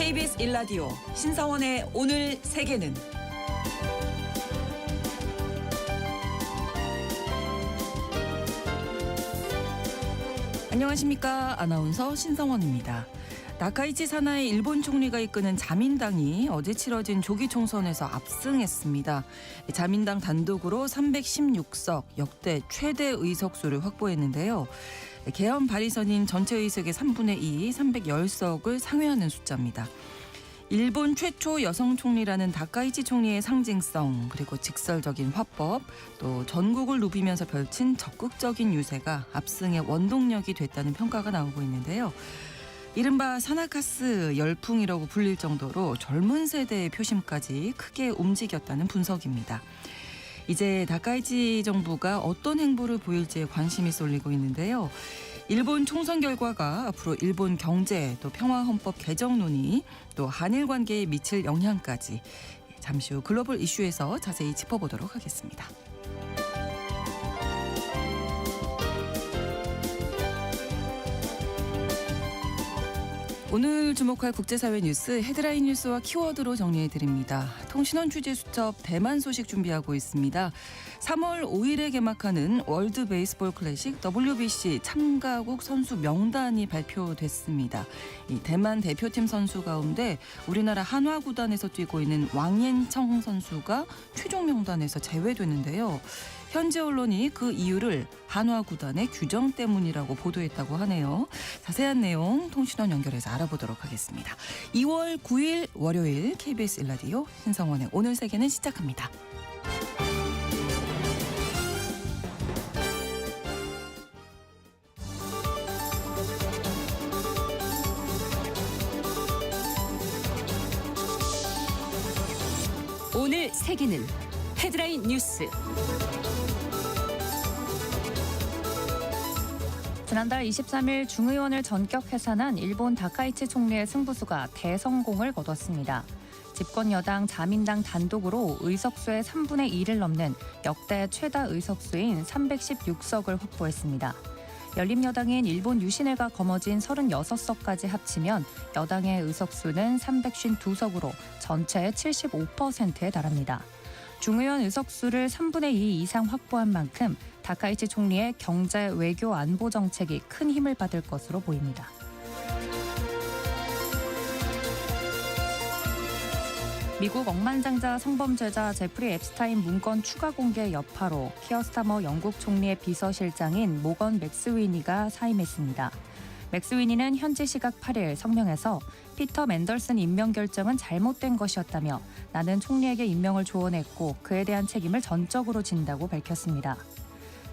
KBS 1라디오 신성원의 오늘 세계는 안녕하십니까. 아나운서 신성원입니다. 나카이치 사나이 일본 총리가 이끄는 자민당이 어제 치러진 조기 총선에서 압승했습니다. 자민당 단독으로 316석 역대 최대 의석수를 확보했는데요. 개헌 발의선인 전체 의석의 3분의 2, 310석을 상회하는 숫자입니다. 일본 최초 여성 총리라는 다카이치 총리의 상징성, 그리고 직설적인 화법, 또 전국을 누비면서 펼친 적극적인 유세가 압승의 원동력이 됐다는 평가가 나오고 있는데요. 이른바 사나카스 열풍이라고 불릴 정도로 젊은 세대의 표심까지 크게 움직였다는 분석입니다. 이제 다카이치 정부가 어떤 행보를 보일지에 관심이 쏠리고 있는데요. 일본 총선 결과가 앞으로 일본 경제, 또 평화헌법 개정 논의, 또 한일 관계에 미칠 영향까지 잠시 후 글로벌 이슈에서 자세히 짚어보도록 하겠습니다. 오늘 주목할 국제사회 뉴스 헤드라인 뉴스와 키워드로 정리해드립니다. 통신원 취재 수첩 대만 소식 준비하고 있습니다. 3월 5일에 개막하는 월드 베이스볼 클래식 WBC 참가국 선수 명단이 발표됐습니다. 이 대만 대표팀 선수 가운데 우리나라 한화 구단에서 뛰고 있는 왕옌청 선수가 최종 명단에서 제외되는데요. 현지 언론이 그 이유를 한화 구단의 규정 때문이라고 보도했다고 하네요. 자세한 내용 통신원 연결해서 알아보도록 하겠습니다. 2월 9일 월요일 KBS 1라디오 신성원의 오늘 세계는 시작합니다. 오늘 세계는 헤드라인 뉴스. 지난달 23일 중의원을 전격 해산한 일본 다카이치 총리의 승부수가 대성공을 거뒀습니다. 집권 여당 자민당 단독으로 의석수의 3분의 2를 넘는 역대 최다 의석수인 316석을 확보했습니다. 열린여당인 일본 유신회가 거머쥔 36석까지 합치면 여당의 의석수는 352석으로 전체의 75%에 달합니다. 중의원 의석수를 3분의 2 이상 확보한 만큼 다카이치 총리의 경제, 외교, 안보 정책이 큰 힘을 받을 것으로 보입니다. 미국 억만장자 성범죄자 제프리 앱스타인 문건 추가 공개 여파로 키어스타머 영국 총리의 비서실장인 모건 맥스위니가 사임했습니다. 맥스위니는 현지 시각 8일 성명에서 피터 맨덜슨 임명 결정은 잘못된 것이었다며 나는 총리에게 임명을 조언했고 그에 대한 책임을 전적으로 진다고 밝혔습니다.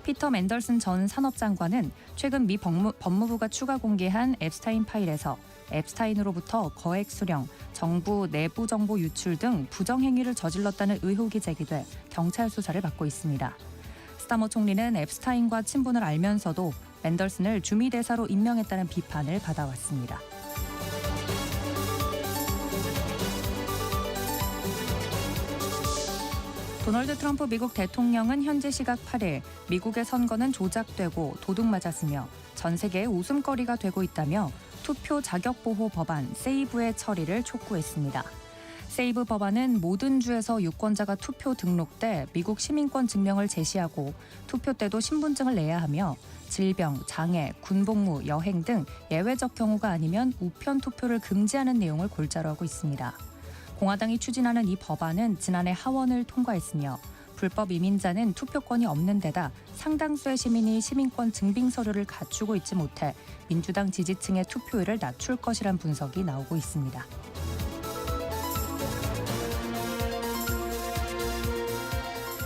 피터 맨덜슨 전 산업장관은 최근 미 법무부가 추가 공개한 앱스타인 파일에서 앱스타인으로부터 거액 수령, 정부 내부 정보 유출 등 부정행위를 저질렀다는 의혹이 제기돼 경찰 수사를 받고 있습니다. 스타머 총리는 앱스타인과 친분을 알면서도 맨덜슨을 주미대사로 임명했다는 비판을 받아왔습니다. 도널드 트럼프 미국 대통령은 현지 시각 8일 미국의 선거는 조작되고 도둑맞았으며 전 세계의 웃음거리가 되고 있다며 투표 자격 보호 법안 세이브의 처리를 촉구했습니다. 세이브 법안은 모든 주에서 유권자가 투표 등록 때 미국 시민권 증명을 제시하고 투표 때도 신분증을 내야 하며 질병, 장애, 군복무, 여행 등 예외적 경우가 아니면 우편 투표를 금지하는 내용을 골자로 하고 있습니다. 공화당이 추진하는 이 법안은 지난해 하원을 통과했으며 불법 이민자는 투표권이 없는 데다 상당수의 시민이 시민권 증빙 서류를 갖추고 있지 못해 민주당 지지층의 투표율을 낮출 것이란 분석이 나오고 있습니다.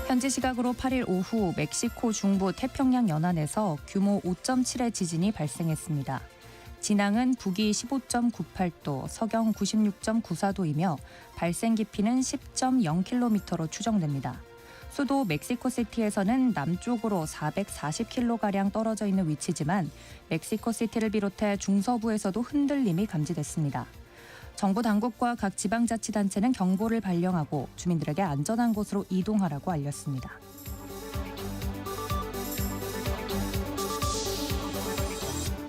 현지 시각으로 8일 오후 멕시코 중부 태평양 연안에서 규모 5.7의 지진이 발생했습니다. 진앙은 북위 15.98도, 서경 96.94도이며 발생 깊이는 10.0km로 추정됩니다. 수도 멕시코시티에서는 남쪽으로 440km가량 떨어져 있는 위치지만 멕시코시티를 비롯해 중서부에서도 흔들림이 감지됐습니다. 정부 당국과 각 지방자치단체는 경보를 발령하고 주민들에게 안전한 곳으로 이동하라고 알렸습니다.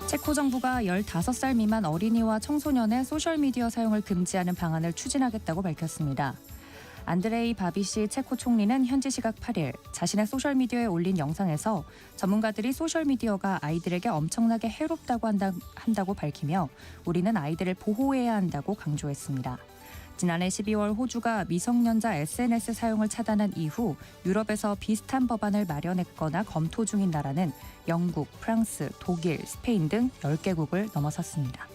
체코 정부가 15살 미만 어린이와 청소년의 소셜미디어 사용을 금지하는 방안을 추진하겠다고 밝혔습니다. 안드레이 바비시 체코 총리는 현지 시각 8일 자신의 소셜미디어에 올린 영상에서 전문가들이 소셜미디어가 아이들에게 엄청나게 해롭다고 한다고 밝히며 우리는 아이들을 보호해야 한다고 강조했습니다. 지난해 12월 호주가 미성년자 SNS 사용을 차단한 이후 유럽에서 비슷한 법안을 마련했거나 검토 중인 나라는 영국, 프랑스, 독일, 스페인 등 10개국을 넘어섰습니다.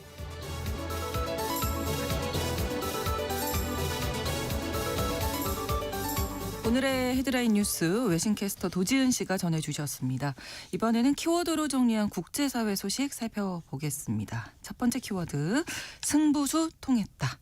오늘의 헤드라인 뉴스 외신캐스터 도지은 씨가 전해주셨습니다. 이번에는 키워드로 정리한 국제사회 소식 살펴보겠습니다. 첫 번째 키워드, 승부수 통했다.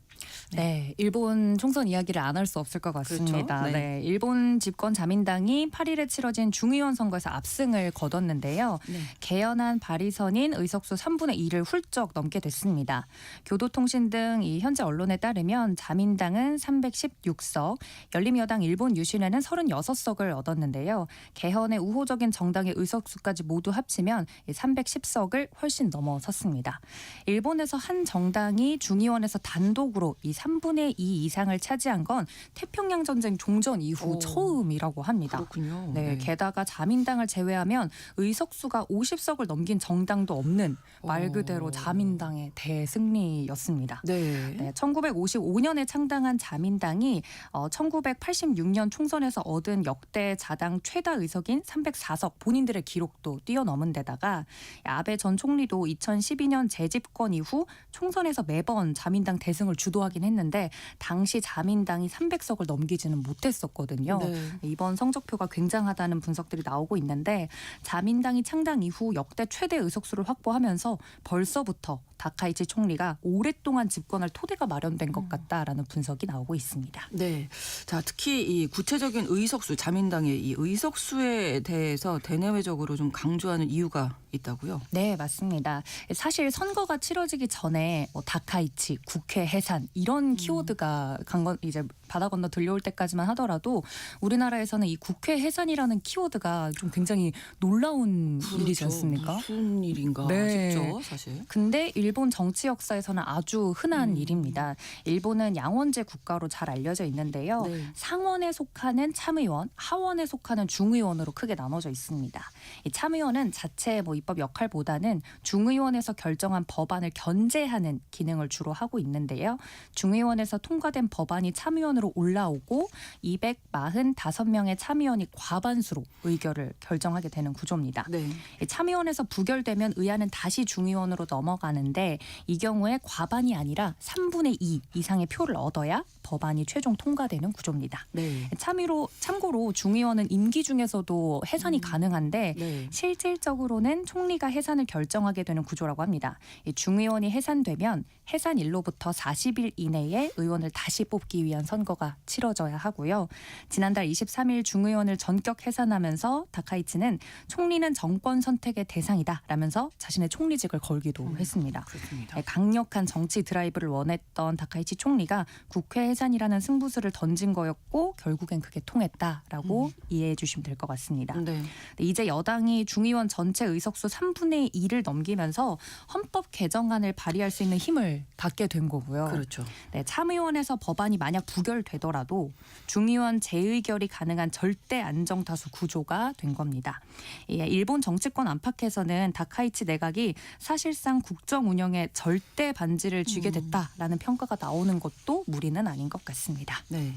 네, 일본 총선 이야기를 안 할 수 없을 것 같습니다. 그렇죠? 네, 일본 집권 자민당이 8일에 치러진 중의원 선거에서 압승을 거뒀는데요. 네. 개헌안 발의선인 의석수 3분의 2를 훌쩍 넘게 됐습니다. 교도통신 등 이 현재 언론에 따르면 자민당은 316석, 열림여당 일본 유신회는 36석을 얻었는데요. 개헌의 우호적인 정당의 의석수까지 모두 합치면 310석을 훨씬 넘어섰습니다. 일본에서 한 정당이 중의원에서 단독으로 이 3분의 2 이상을 차지한 건 태평양 전쟁 종전 이후 처음이라고 합니다. 그렇군요. 네, 네. 게다가 자민당을 제외하면 의석수가 50석을 넘긴 정당도 없는 말 그대로 자민당의 대승리였습니다. 네. 네, 1955년에 창당한 자민당이 1986년 총선에서 얻은 역대 자당 최다 의석인 304석 본인들의 기록도 뛰어넘은 데다가 아베 전 총리도 2012년 재집권 이후 총선에서 매번 자민당 대승을 주도하긴 했는데 당시 자민당이 300석을 넘기지는 못했었거든요. 네. 이번 성적표가 굉장하다는 분석들이 나오고 있는데 자민당이 창당 이후 역대 최대 의석수를 확보하면서 벌써부터 다카이치 총리가 오랫동안 집권할 토대가 마련된 것 같다라는 분석이 나오고 있습니다. 네. 자, 특히 이 구체적인 의석수, 자민당의 이 의석수에 대해서 대내외적으로 좀 강조하는 이유가 있다고요? 네, 맞습니다. 사실 선거가 치러지기 전에 다카이치, 국회 해산 이런 키워드가 이제 바다 건너 들려올 때까지만 하더라도 우리나라에서는 이 국회 해산이라는 키워드가 좀 굉장히 놀라운 일이지 않습니까? 무슨 일인가 네. 싶죠, 사실. 근데 일본 정치 역사에서는 아주 흔한 일입니다. 일본은 양원제 국가로 잘 알려져 있는데요. 네. 상원에 속하는 참의원, 하원에 속하는 중의원으로 크게 나눠져 있습니다. 이 참의원은 자체 입법 역할보다는 중의원에서 결정한 법안을 견제하는 기능을 주로 하고 있는데요. 중의원에서 통과된 법안이 참의원으로 올라오고 245명의 참의원이 과반수로 의결을 결정하게 되는 구조입니다. 네. 이 참의원에서 부결되면 의안은 다시 중의원으로 넘어가는데 이 경우에 과반이 아니라 3분의 2 이상의 표를 얻어야 법안이 최종 통과되는 구조입니다. 네. 참고로 중의원은 임기 중에서도 해산이 가능한데 네. 실질적으로는 총리가 해산을 결정하게 되는 구조라고 합니다. 이 중의원이 해산되면 해산일로부터 40일 이내에 의원을 다시 뽑기 위한 선거가 치러져야 하고요. 지난달 23일 중의원을 전격 해산하면서 다카이치는 총리는 정권 선택의 대상이다라면서 자신의 총리직을 걸기도 했습니다. 그렇습니다. 네, 강력한 정치 드라이브를 원했던 다카이치 총리가 국회 해산이라는 승부수를 던진 거였고 결국엔 그게 통했다라고 이해해 주시면 될 것 같습니다. 네. 이제 여당이 중의원 전체 의석수 3분의 2를 넘기면서 헌법 개정안을 발의할 수 있는 힘을 갖게 된 거고요. 그렇죠. 네, 참의원에서 법안이 만약 부결되더라도 중의원 재의결이 가능한 절대 안정다수 구조가 된 겁니다. 일본 정치권 안팎에서는 다카이치 내각이 사실상 국정 운영에 절대 반지를 쥐게 됐다라는 평가가 나오는 것도 무리는 아닌 것 같습니다. 네.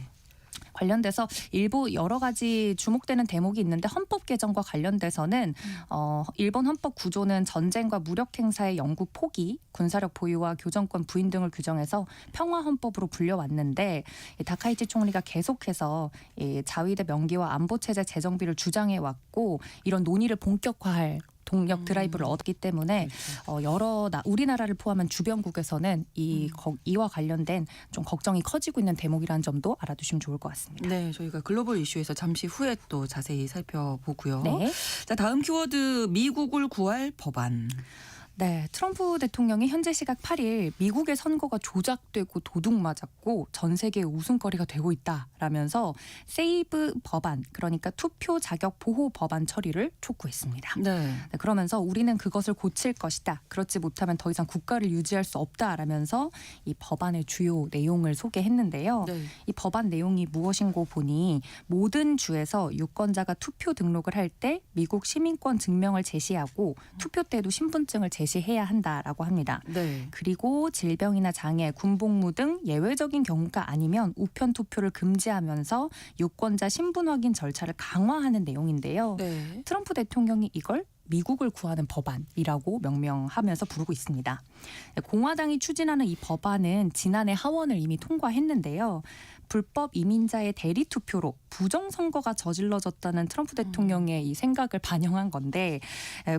관련돼서 일부 여러 가지 주목되는 대목이 있는데 헌법 개정과 관련돼서는 일본 헌법 구조는 전쟁과 무력 행사의 영구 포기, 군사력 보유와 교정권 부인 등을 규정해서 평화 헌법으로 불려왔는데 다카이치 총리가 계속해서 자위대 명기와 안보 체제 재정비를 주장해 왔고 이런 논의를 본격화할 동력 드라이브를 얻기 때문에 우리나라를 포함한 주변국에서는 이와 관련된 좀 걱정이 커지고 있는 대목이라는 점도 알아두시면 좋을 것 같습니다. 네, 저희가 글로벌 이슈에서 잠시 후에 또 자세히 살펴보고요. 네. 자, 다음 키워드 미국을 구할 법안. 네, 트럼프 대통령이 현재 시각 8일 미국의 선거가 조작되고 도둑 맞았고 전 세계의 웃음거리가 되고 있다라면서 세이브 법안, 그러니까 투표 자격 보호 법안 처리를 촉구했습니다. 네. 네, 그러면서 우리는 그것을 고칠 것이다. 그렇지 못하면 더 이상 국가를 유지할 수 없다라면서 이 법안의 주요 내용을 소개했는데요. 네. 이 법안 내용이 무엇인고 보니 모든 주에서 유권자가 투표 등록을 할 때 미국 시민권 증명을 제시하고 투표 때도 신분증을 제시해야 한다라고 합니다. 네. 그리고 질병이나 장애, 군복무 등 예외적인 경우가 아니면 우편 투표를 금지하면서 유권자 신분 확인 절차를 강화하는 내용인데요. 네. 트럼프 대통령이 이걸 미국을 구하는 법안이라고 명명하면서 부르고 있습니다. 공화당이 추진하는 이 법안은 지난해 하원을 이미 통과했는데요. 불법 이민자의 대리 투표로 부정선거가 저질러졌다는 트럼프 대통령의 이 생각을 반영한 건데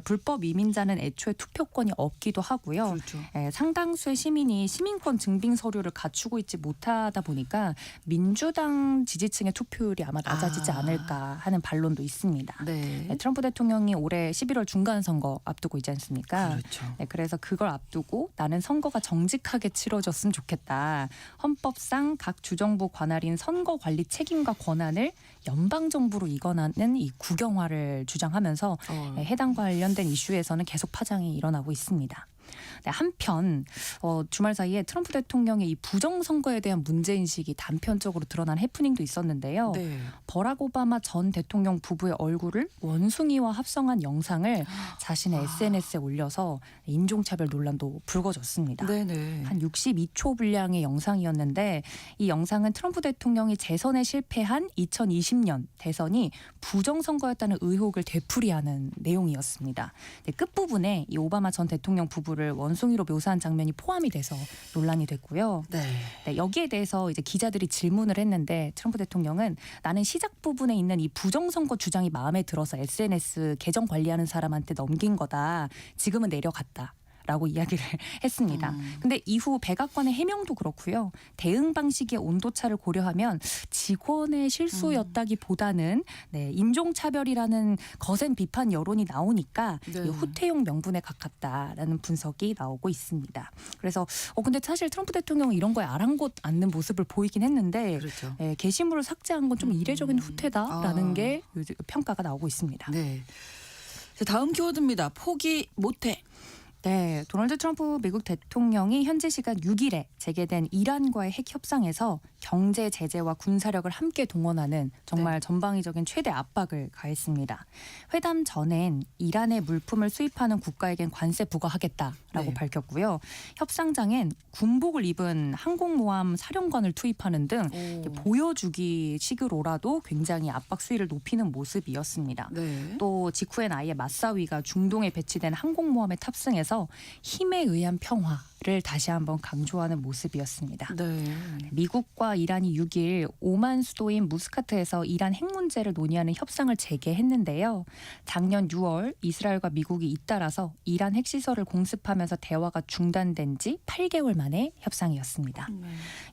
불법 이민자는 애초에 투표권이 없기도 하고요. 그렇죠. 상당수의 시민이 시민권 증빙 서류를 갖추고 있지 못하다 보니까 민주당 지지층의 투표율이 아마 낮아지지 않을까 하는 반론도 있습니다. 네. 트럼프 대통령이 올해 11월 중간 선거 앞두고 있지 않습니까? 그렇죠. 그래서 그걸 앞두고 나는 선거가 정직하게 치러졌으면 좋겠다. 헌법상 각 주정부 관할인 선거 관리 책임과 권한을 연방 정부로 이관하는 이 국영화를 주장하면서 해당 관련된 이슈에서는 계속 파장이 일어나고 있습니다. 네, 한편 주말 사이에 트럼프 대통령의 이 부정선거에 대한 문제인식이 단편적으로 드러난 해프닝도 있었는데요. 네. 버락 오바마 전 대통령 부부의 얼굴을 원숭이와 합성한 영상을 자신의 SNS에 올려서 인종차별 논란도 불거졌습니다. 네네. 한 62초 분량의 영상이었는데 이 영상은 트럼프 대통령이 재선에 실패한 2020년 대선이 부정선거였다는 의혹을 되풀이하는 내용이었습니다. 네, 끝부분에 이 오바마 전 대통령 부부를 원숭이로 묘사한 장면이 포함이 돼서 논란이 됐고요. 네. 여기에 대해서 이제 기자들이 질문을 했는데 트럼프 대통령은 나는 시작 부분에 있는 이 부정선거 주장이 마음에 들어서 SNS 계정 관리하는 사람한테 넘긴 거다. 지금은 내려갔다. 라고 이야기를 했습니다. 근데 이후 백악관의 해명도 그렇고요. 대응 방식의 온도차를 고려하면 직원의 실수였다기보다는 인종차별이라는 거센 비판 여론이 나오니까 네. 후퇴용 명분에 가깝다라는 분석이 나오고 있습니다. 그래서 근데 사실 트럼프 대통령은 이런 거에 아랑곳 않는 모습을 보이긴 했는데 그렇죠. 게시물을 삭제한 건 좀 이례적인 후퇴다라는 게 요즘 평가가 나오고 있습니다. 네. 자, 다음 키워드입니다. 포기 못해. 네, 도널드 트럼프 미국 대통령이 현지 시간 6일에 재개된 이란과의 핵 협상에서 경제 제재와 군사력을 함께 동원하는 정말 전방위적인 최대 압박을 가했습니다. 회담 전엔 이란의 물품을 수입하는 국가에겐 관세 부과하겠다라고 밝혔고요. 협상장엔 군복을 입은 항공모함 사령관을 투입하는 등 보여주기 식으로라도 굉장히 압박 수위를 높이는 모습이었습니다. 네. 또 직후엔 아예 맞사위가 중동에 배치된 항공모함에 탑승해서 힘에 의한 평화를 다시 한번 강조하는 모습이었습니다. 네. 미국과 이란이 6일 오만 수도인 무스카트에서 이란 핵 문제를 논의하는 협상을 재개했는데요. 작년 6월 이스라엘과 미국이 잇따라서 이란 핵시설을 공습하면서 대화가 중단된 지 8개월 만에 협상이었습니다.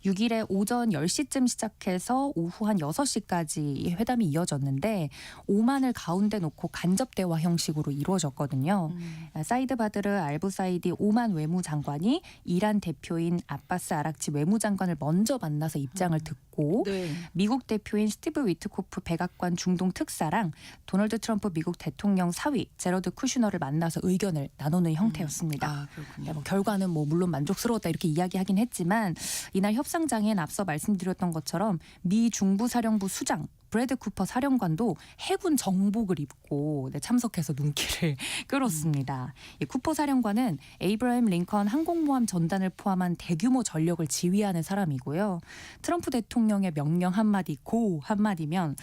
6일에 오전 10시쯤 시작해서 오후 한 6시까지 회담이 이어졌는데 오만을 가운데 놓고 간접 대화 형식으로 이루어졌거든요. 사이드 바드르 알부사이디 오만 외무장관이 이란 대표인 아바스 아락치 외무장관을 먼저 만나서 입장을 듣고 네. 미국 대표인 스티브 위트코프 백악관 중동 특사랑 도널드 트럼프 미국 대통령 사위 제러드 쿠슈너를 만나서 의견을 나누는 형태였습니다. 아, 그렇군요. 결과는 물론 만족스러웠다 이렇게 이야기하긴 했지만 이날 협상장엔 앞서 말씀드렸던 것처럼 미 중부사령부 수장 브래드 쿠퍼 사령관도 해군 정복을 입고 참석해서 눈길을 끌었습니다. 이 쿠퍼 사령관은 에이브러햄 링컨 항공모함 전단을 포함한 대규모 전력을 지휘하는 사람이고요. 트럼프 대통령의 명령 한마디 고 한마디면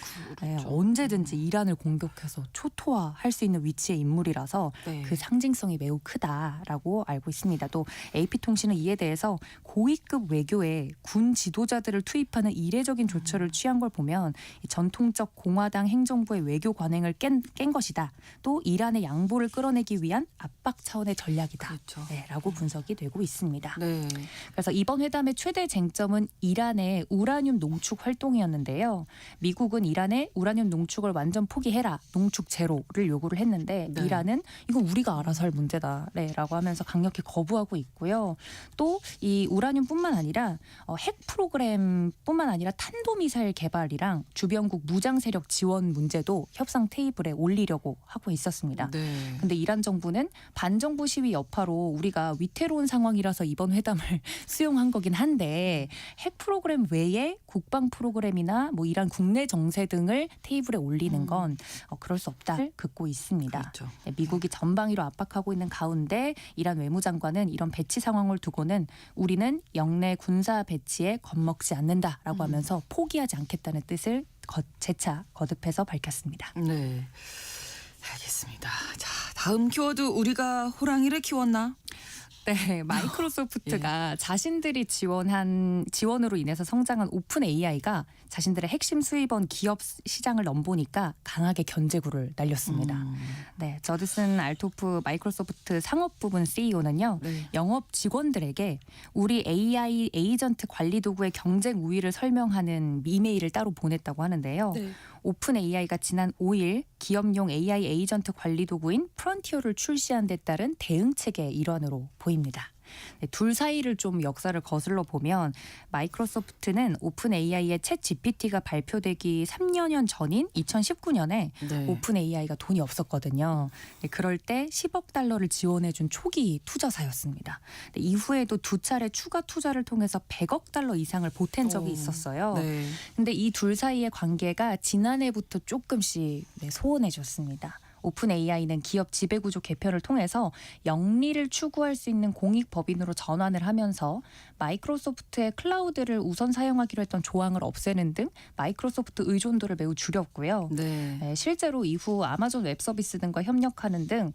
언제든지 이란을 공격해서 초토화할 수 있는 위치의 인물이라서 그 상징성이 매우 크다라고 알고 있습니다. 또 AP통신은 이에 대해서 고위급 외교에 군 지도자들을 투입하는 이례적인 조처를 취한 걸 보면 전통적 공화당 행정부의 외교 관행을 깬 것이다. 또 이란의 양보를 끌어내기 위한 압박 차원의 전략이다. 그렇죠. 라고 분석이 되고 있습니다. 네. 그래서 이번 회담의 최대 쟁점은 이란의 이란의 우라늄 농축 활동이었는데요. 미국은 이란의 우라늄 농축을 완전 포기해라, 농축 제로를 요구를 했는데 네. 이란은 이건 우리가 알아서 할 문제다라고 하면서 강력히 거부하고 있고요. 또 이 우라늄뿐만 아니라 핵 프로그램뿐만 아니라 탄도미사일 개발이랑 주변국 무장 세력 지원 문제도 협상 테이블에 올리려고 하고 있었습니다. 네. 근데 이란 정부는 반정부 시위 여파로 우리가 위태로운 상황이라서 이번 회담을 수용한 거긴 한데 핵 프로그램 외에 국방 프로그램이나 뭐 이란 국내 정세 등을 테이블에 올리는 건 그럴 수 없다를 긋고 있습니다. 그렇죠. 네, 미국이 전방위로 압박하고 있는 가운데 이란 외무장관은 이런 배치 상황을 두고는 우리는 영내 군사 배치에 겁먹지 않는다라고 하면서 포기하지 않겠다는 뜻을 재차 거듭해서 밝혔습니다. 네. 알겠습니다. 자, 다음 키워드 우리가 호랑이를 키웠나? 네, 마이크로소프트가 자신들이 지원으로 인해서 성장한 오픈 AI가 자신들의 핵심 수입원 기업 시장을 넘보니까 강하게 견제구를 날렸습니다. 네, 저드슨 알토프 마이크로소프트 상업부분 CEO는요. 네. 영업 직원들에게 우리 AI 에이전트 관리 도구의 경쟁 우위를 설명하는 이메일을 따로 보냈다고 하는데요. 네. 오픈 AI가 지난 5일 기업용 AI 에이전트 관리 도구인 프론티어를 출시한 데 따른 대응책의 일환으로 보입니다. 네, 둘 사이를 좀 역사를 거슬러 보면 마이크로소프트는 오픈 AI의 챗 GPT가 발표되기 3년 전인 2019년에 네. 오픈 AI가 돈이 없었거든요. 네, 그럴 때 10억 달러를 지원해준 초기 투자사였습니다. 네, 이후에도 두 차례 추가 투자를 통해서 100억 달러 이상을 보탠 적이 있었어요. 네. 근데 이 둘 사이의 관계가 지난해부터 조금씩 소원해졌습니다. 오픈 AI는 기업 지배구조 개편을 통해서 영리를 추구할 수 있는 공익법인으로 전환을 하면서 마이크로소프트의 클라우드를 우선 사용하기로 했던 조항을 없애는 등 마이크로소프트 의존도를 매우 줄였고요. 네. 네, 실제로 이후 아마존 웹 서비스 등과 협력하는 등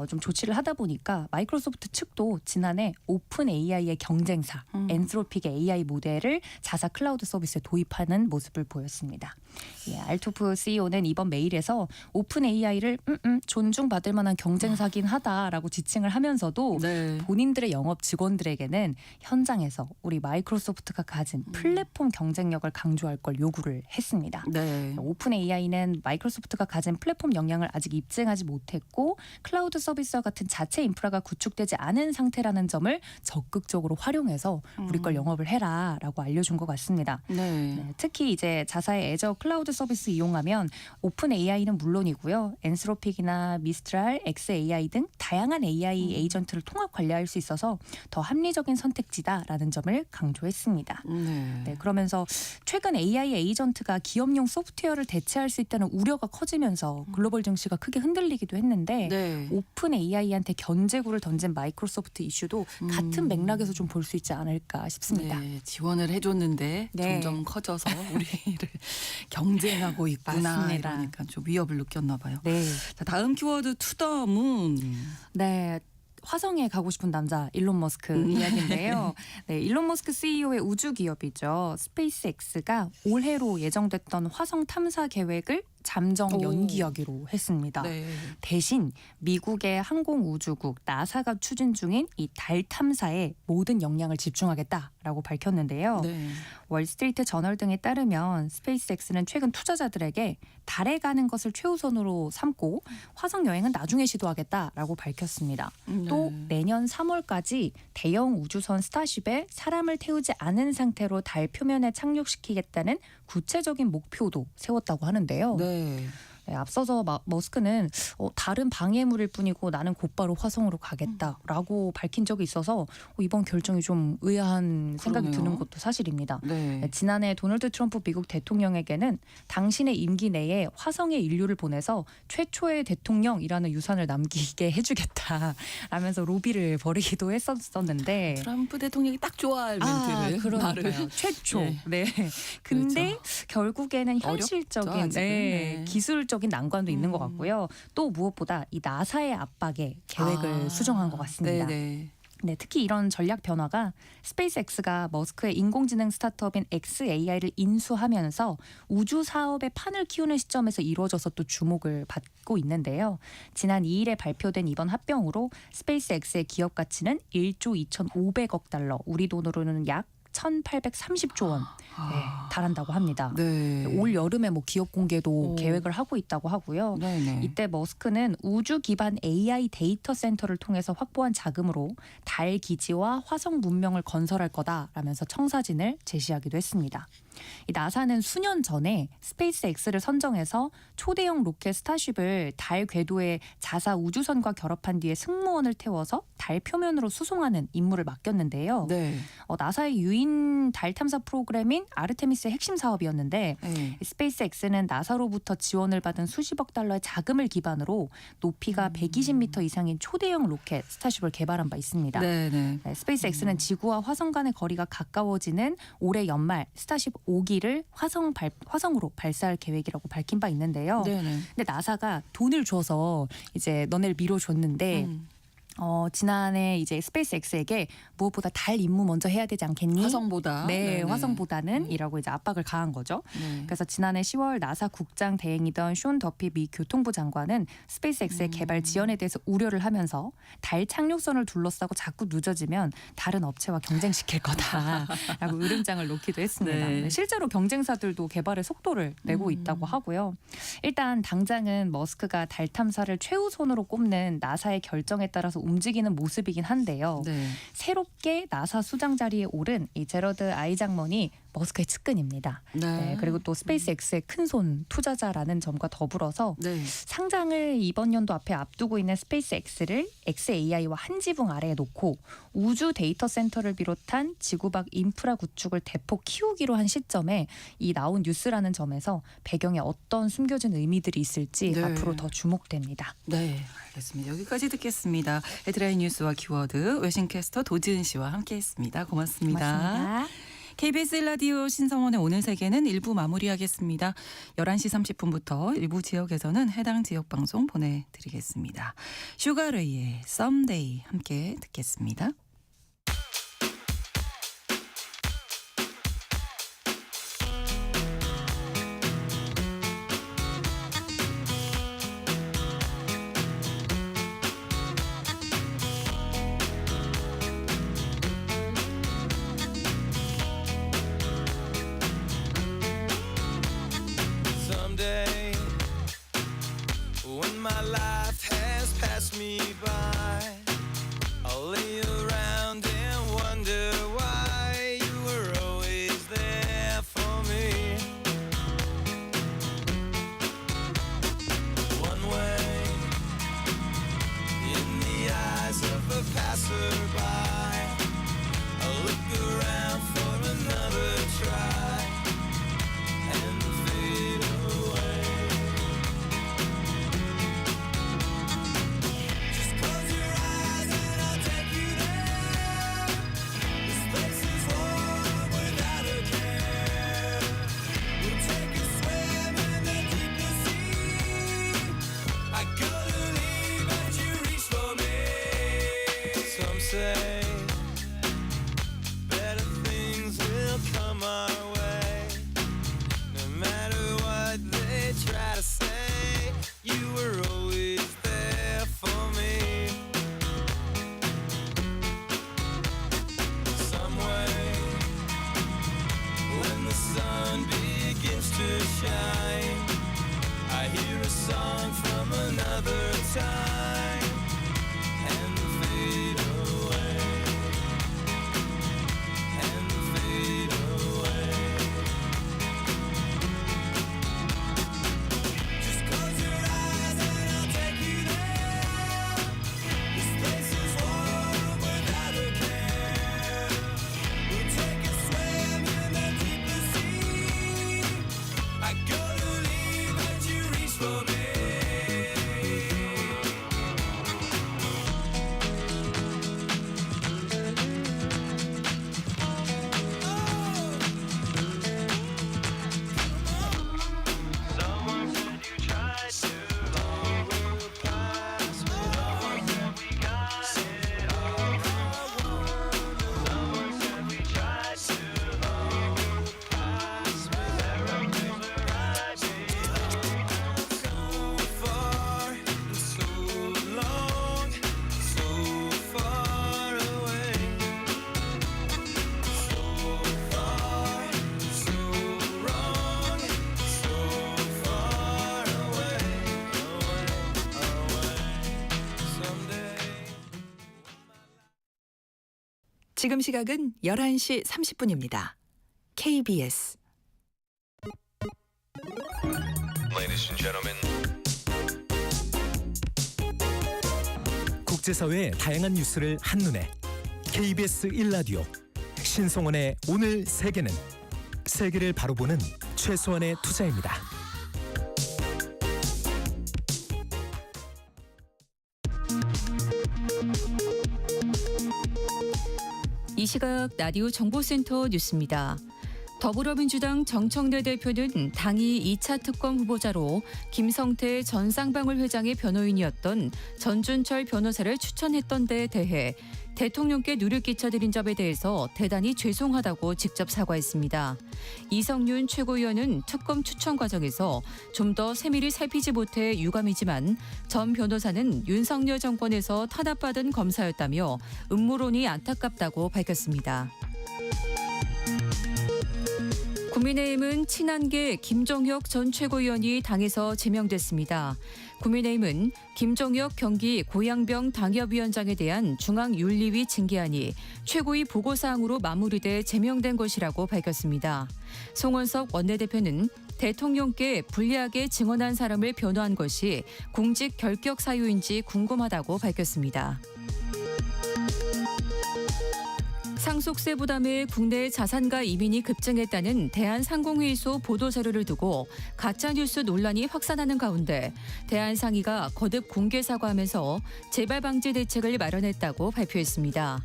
좀 조치를 하다 보니까 마이크로소프트 측도 지난해 오픈 AI의 경쟁사 엔스로픽의 AI 모델을 자사 클라우드 서비스에 도입하는 모습을 보였습니다. 예, 알토프 CEO는 이번 메일에서 오픈 AI를 존중받을 만한 경쟁사긴 하다라고 지칭을 하면서도 네. 본인들의 영업 직원들에게는 현장에서 우리 마이크로소프트가 가진 플랫폼 경쟁력을 강조할 걸 요구를 했습니다. 네. 오픈 AI는 마이크로소프트가 가진 플랫폼 역량을 아직 입증하지 못했고 클라우드 서비스와 같은 자체 인프라가 구축되지 않은 상태라는 점을 적극적으로 활용해서 우리 걸 영업을 해라라고 알려준 것 같습니다. 네. 네, 특히 이제 자사의 애저 클라우드 서비스 이용하면 오픈 AI는 물론이고요. 엔스로픽이나 미스트랄, XAI 등 다양한 AI 에이전트를 통합 관리할 수 있어서 더 합리적인 선택지다라는 점을 강조했습니다. 네. 네, 그러면서 최근 AI 에이전트가 기업용 소프트웨어를 대체할 수 있다는 우려가 커지면서 글로벌 증시가 크게 흔들리기도 했는데 네. 오픈 AI한테 견제구를 던진 마이크로소프트 이슈도 같은 맥락에서 좀 볼 수 있지 않을까 싶습니다. 네, 지원을 해줬는데 네. 점점 커져서 우리를 경쟁하고 있구나. 맞습니다. 이러니까 좀 위협을 느꼈나 봐요. 네. 자, 다음 키워드 투더문. 네. 화성에 가고 싶은 남자 일론 머스크 이야기인데요. 네, 일론 머스크 CEO의 우주 기업이죠. 스페이스X가 올해로 예정됐던 화성 탐사 계획을 잠정 연기하기로 했습니다. 네. 대신 미국의 항공우주국 나사가 추진 중인 이 달 탐사에 모든 역량을 집중하겠다라고 밝혔는데요. 네. 월스트리트 저널 등에 따르면 스페이스X는 최근 투자자들에게 달에 가는 것을 최우선으로 삼고 화성 여행은 나중에 시도하겠다라고 밝혔습니다. 또 내년 3월까지 대형 우주선 스타쉽에 사람을 태우지 않은 상태로 달 표면에 착륙시키겠다는 구체적인 목표도 세웠다고 하는데요. 네. 네, 앞서서 머스크는 다른 방해물일 뿐이고 나는 곧바로 화성으로 가겠다라고 밝힌 적이 있어서 이번 결정이 좀 의아한 생각이 그러네요. 드는 것도 사실입니다. 네. 네, 지난해 도널드 트럼프 미국 대통령에게는 당신의 임기 내에 화성에 인류를 보내서 최초의 대통령이라는 유산을 남기게 해주겠다라면서 로비를 벌이기도 했었는데 트럼프 대통령이 딱 좋아할 멘트를 그러니까요. 최초. 네. 네. 근데 그렇죠. 결국에는 현실적인 아직은. 네. 기술적인 난관도 있는 것 같고요. 또 무엇보다 이 나사의 압박에 계획을 수정한 것 같습니다. 네네. 네, 특히 이런 전략 변화가 스페이스X가 머스크의 인공지능 스타트업인 XAI를 인수하면서 우주 사업의 판을 키우는 시점에서 이루어져서 또 주목을 받고 있는데요. 지난 2일에 발표된 이번 합병으로 스페이스X의 기업 가치는 1조 2,500억 달러, 우리 돈으로는 약 약 1,830조 원 달한다고 합니다. 네. 올 여름에 뭐 기업 공개도 오. 계획을 하고 있다고 하고요. 네네. 이때 머스크는 우주 기반 AI 데이터 센터를 통해서 확보한 자금으로 달 기지와 화성 문명을 건설할 거다라면서 청사진을 제시하기도 했습니다. 이 나사는 수년 전에 스페이스X를 선정해서 초대형 로켓 스타쉽을 달 궤도에 자사 우주선과 결합한 뒤에 승무원을 태워서 달 표면으로 수송하는 임무를 맡겼는데요. 네. 나사의 유인 달 탐사 프로그램인 아르테미스의 핵심 사업이었는데 네. 스페이스X는 나사로부터 지원을 받은 수십억 달러의 자금을 기반으로 높이가 120m 이상인 초대형 로켓 스타쉽을 개발한 바 있습니다. 네네. 스페이스X는 지구와 화성 간의 거리가 가까워지는 올해 연말 스타쉽 5기를 화성으로 발사할 계획이라고 밝힌 바 있는데요. 네네. 근데 나사가 돈을 줘서 이제 너네를 밀어줬는데 지난해 이제 스페이스X에게 무엇보다 달 임무 먼저 해야 되지 않겠니? 화성보다. 네, 네네. 화성보다는 이라고 이제 압박을 가한 거죠. 네. 그래서 지난해 10월 나사 국장 대행이던 숀 더피 미 교통부 장관은 스페이스X의 개발 지연에 대해서 우려를 하면서 달 착륙선을 둘러싸고 자꾸 늦어지면 다른 업체와 경쟁시킬 거다라고 으름장을 놓기도 했습니다. 네. 실제로 경쟁사들도 개발의 속도를 내고 있다고 하고요. 일단 당장은 머스크가 달 탐사를 최우선으로 꼽는 나사의 결정에 따라서 움직이는 모습이긴 한데요. 네. 새롭게 나사 수장 자리에 오른 이 제러드 아이작먼이 머스크의 측근입니다. 네. 그리고 또 스페이스X의 큰손 투자자라는 점과 더불어서 네. 상장을 이번 연도 앞에 앞두고 있는 스페이스X를 xAI와 한 지붕 아래에 놓고 우주 데이터 센터를 비롯한 지구 밖 인프라 구축을 대폭 키우기로 한 시점에 이 나온 뉴스라는 점에서 배경에 어떤 숨겨진 의미들이 있을지 네. 앞으로 더 주목됩니다. 네, 알겠습니다. 여기까지 듣겠습니다. 헤드라인 뉴스와 키워드 외신캐스터 도지은 씨와 함께했습니다. 고맙습니다. 고맙습니다. KBS 라디오 신성원의 오늘 세계는 1부 마무리하겠습니다. 11시 30분부터 일부 지역에서는 해당 지역 방송 보내드리겠습니다. 슈가레이의 Someday 함께 듣겠습니다. Someday, when my life has passed me by, I'll lay around and wonder why you were always there for me. One way, in the eyes of a passerby, I'll look around for another try and fade away. Just close your eyes and I'll take you there. This place is warm without a care. We'll take a swim in the deepest sea. I couldn't leave but you reach for me. Some say better things will come our way. No matter what they try to say, you were always there for me. Some way, when the sun begins to shine, I hear a song from another time and fade away. And fade away. Just close your eyes and I'll take you there. This place is warm without a care. We'll take a swim in the deepest sea. I couldn't leave but you reach for me. 지금 시각은 11시 30분입니다. KBS Ladies and gentlemen. 국제사회의 다양한 뉴스를 한눈에 KBS 1라디오 신성원의 오늘 세계는 세계를 바로 보는 최소한의 투자입니다. 이 시각 라디오 정보센터 뉴스입니다. 더불어민주당 정청래 대표는 당이 2차 특검 후보자로 김성태 전 쌍방울 회장의 변호인이었던 전준철 변호사를 추천했던 데에 대해 대통령께 누를 끼쳐드린 점에 대해서 대단히 죄송하다고 직접 사과했습니다. 이성윤 최고위원은 특검 추천 과정에서 좀 더 세밀히 살피지 못해 유감이지만 전 변호사는 윤석열 정권에서 탄압받은 검사였다며 음모론이 안타깝다고 밝혔습니다. 국민의힘은 친한계 김종혁 전 최고위원이 당에서 제명됐습니다. 국민의힘은 김종혁 경기 고양병 당협위원장에 대한 중앙윤리위 징계안이 최고위 보고사항으로 마무리돼 제명된 것이라고 밝혔습니다. 송원석 원내대표는 대통령께 불리하게 증언한 사람을 변호한 것이 공직 결격 사유인지 궁금하다고 밝혔습니다. 상속세 부담에 국내 자산가 이민이 급증했다는 대한상공회의소 보도자료를 두고 가짜뉴스 논란이 확산하는 가운데 대한상의가 거듭 공개 사과하면서 재발 방지 대책을 마련했다고 발표했습니다.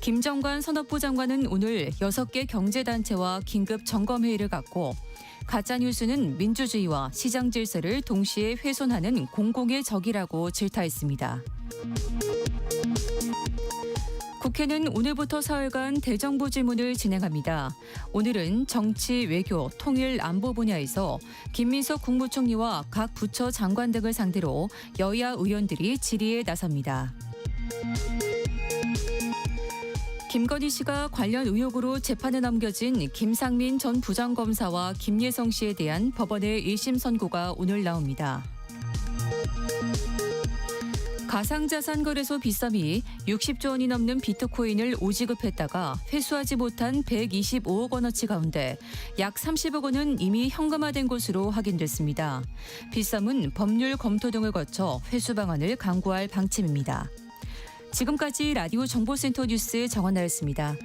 김정관 산업부 장관은 오늘 6개 경제단체와 긴급 점검회의를 갖고 가짜뉴스는 민주주의와 시장 질서를 동시에 훼손하는 공공의 적이라고 질타했습니다. 국회는 오늘부터 사흘간 대정부 질문을 진행합니다. 오늘은 정치, 외교, 통일, 안보 분야에서 김민석 국무총리와 각 부처 장관 등을 상대로 여야 의원들이 질의에 나섭니다. 김건희 씨가 관련 의혹으로 재판에 넘겨진 김상민 전 부장검사와 김예성 씨에 대한 법원의 1심 선고가 오늘 나옵니다. 가상자산 거래소 빗썸이 60조 원이 넘는 비트코인을 오지급했다가 회수하지 못한 125억 원어치 가운데 약 30억 원은 이미 현금화된 것으로 확인됐습니다. 빗썸은 법률 검토 등을 거쳐 회수 방안을 강구할 방침입니다. 지금까지 라디오 정보센터 뉴스 정원나였습니다.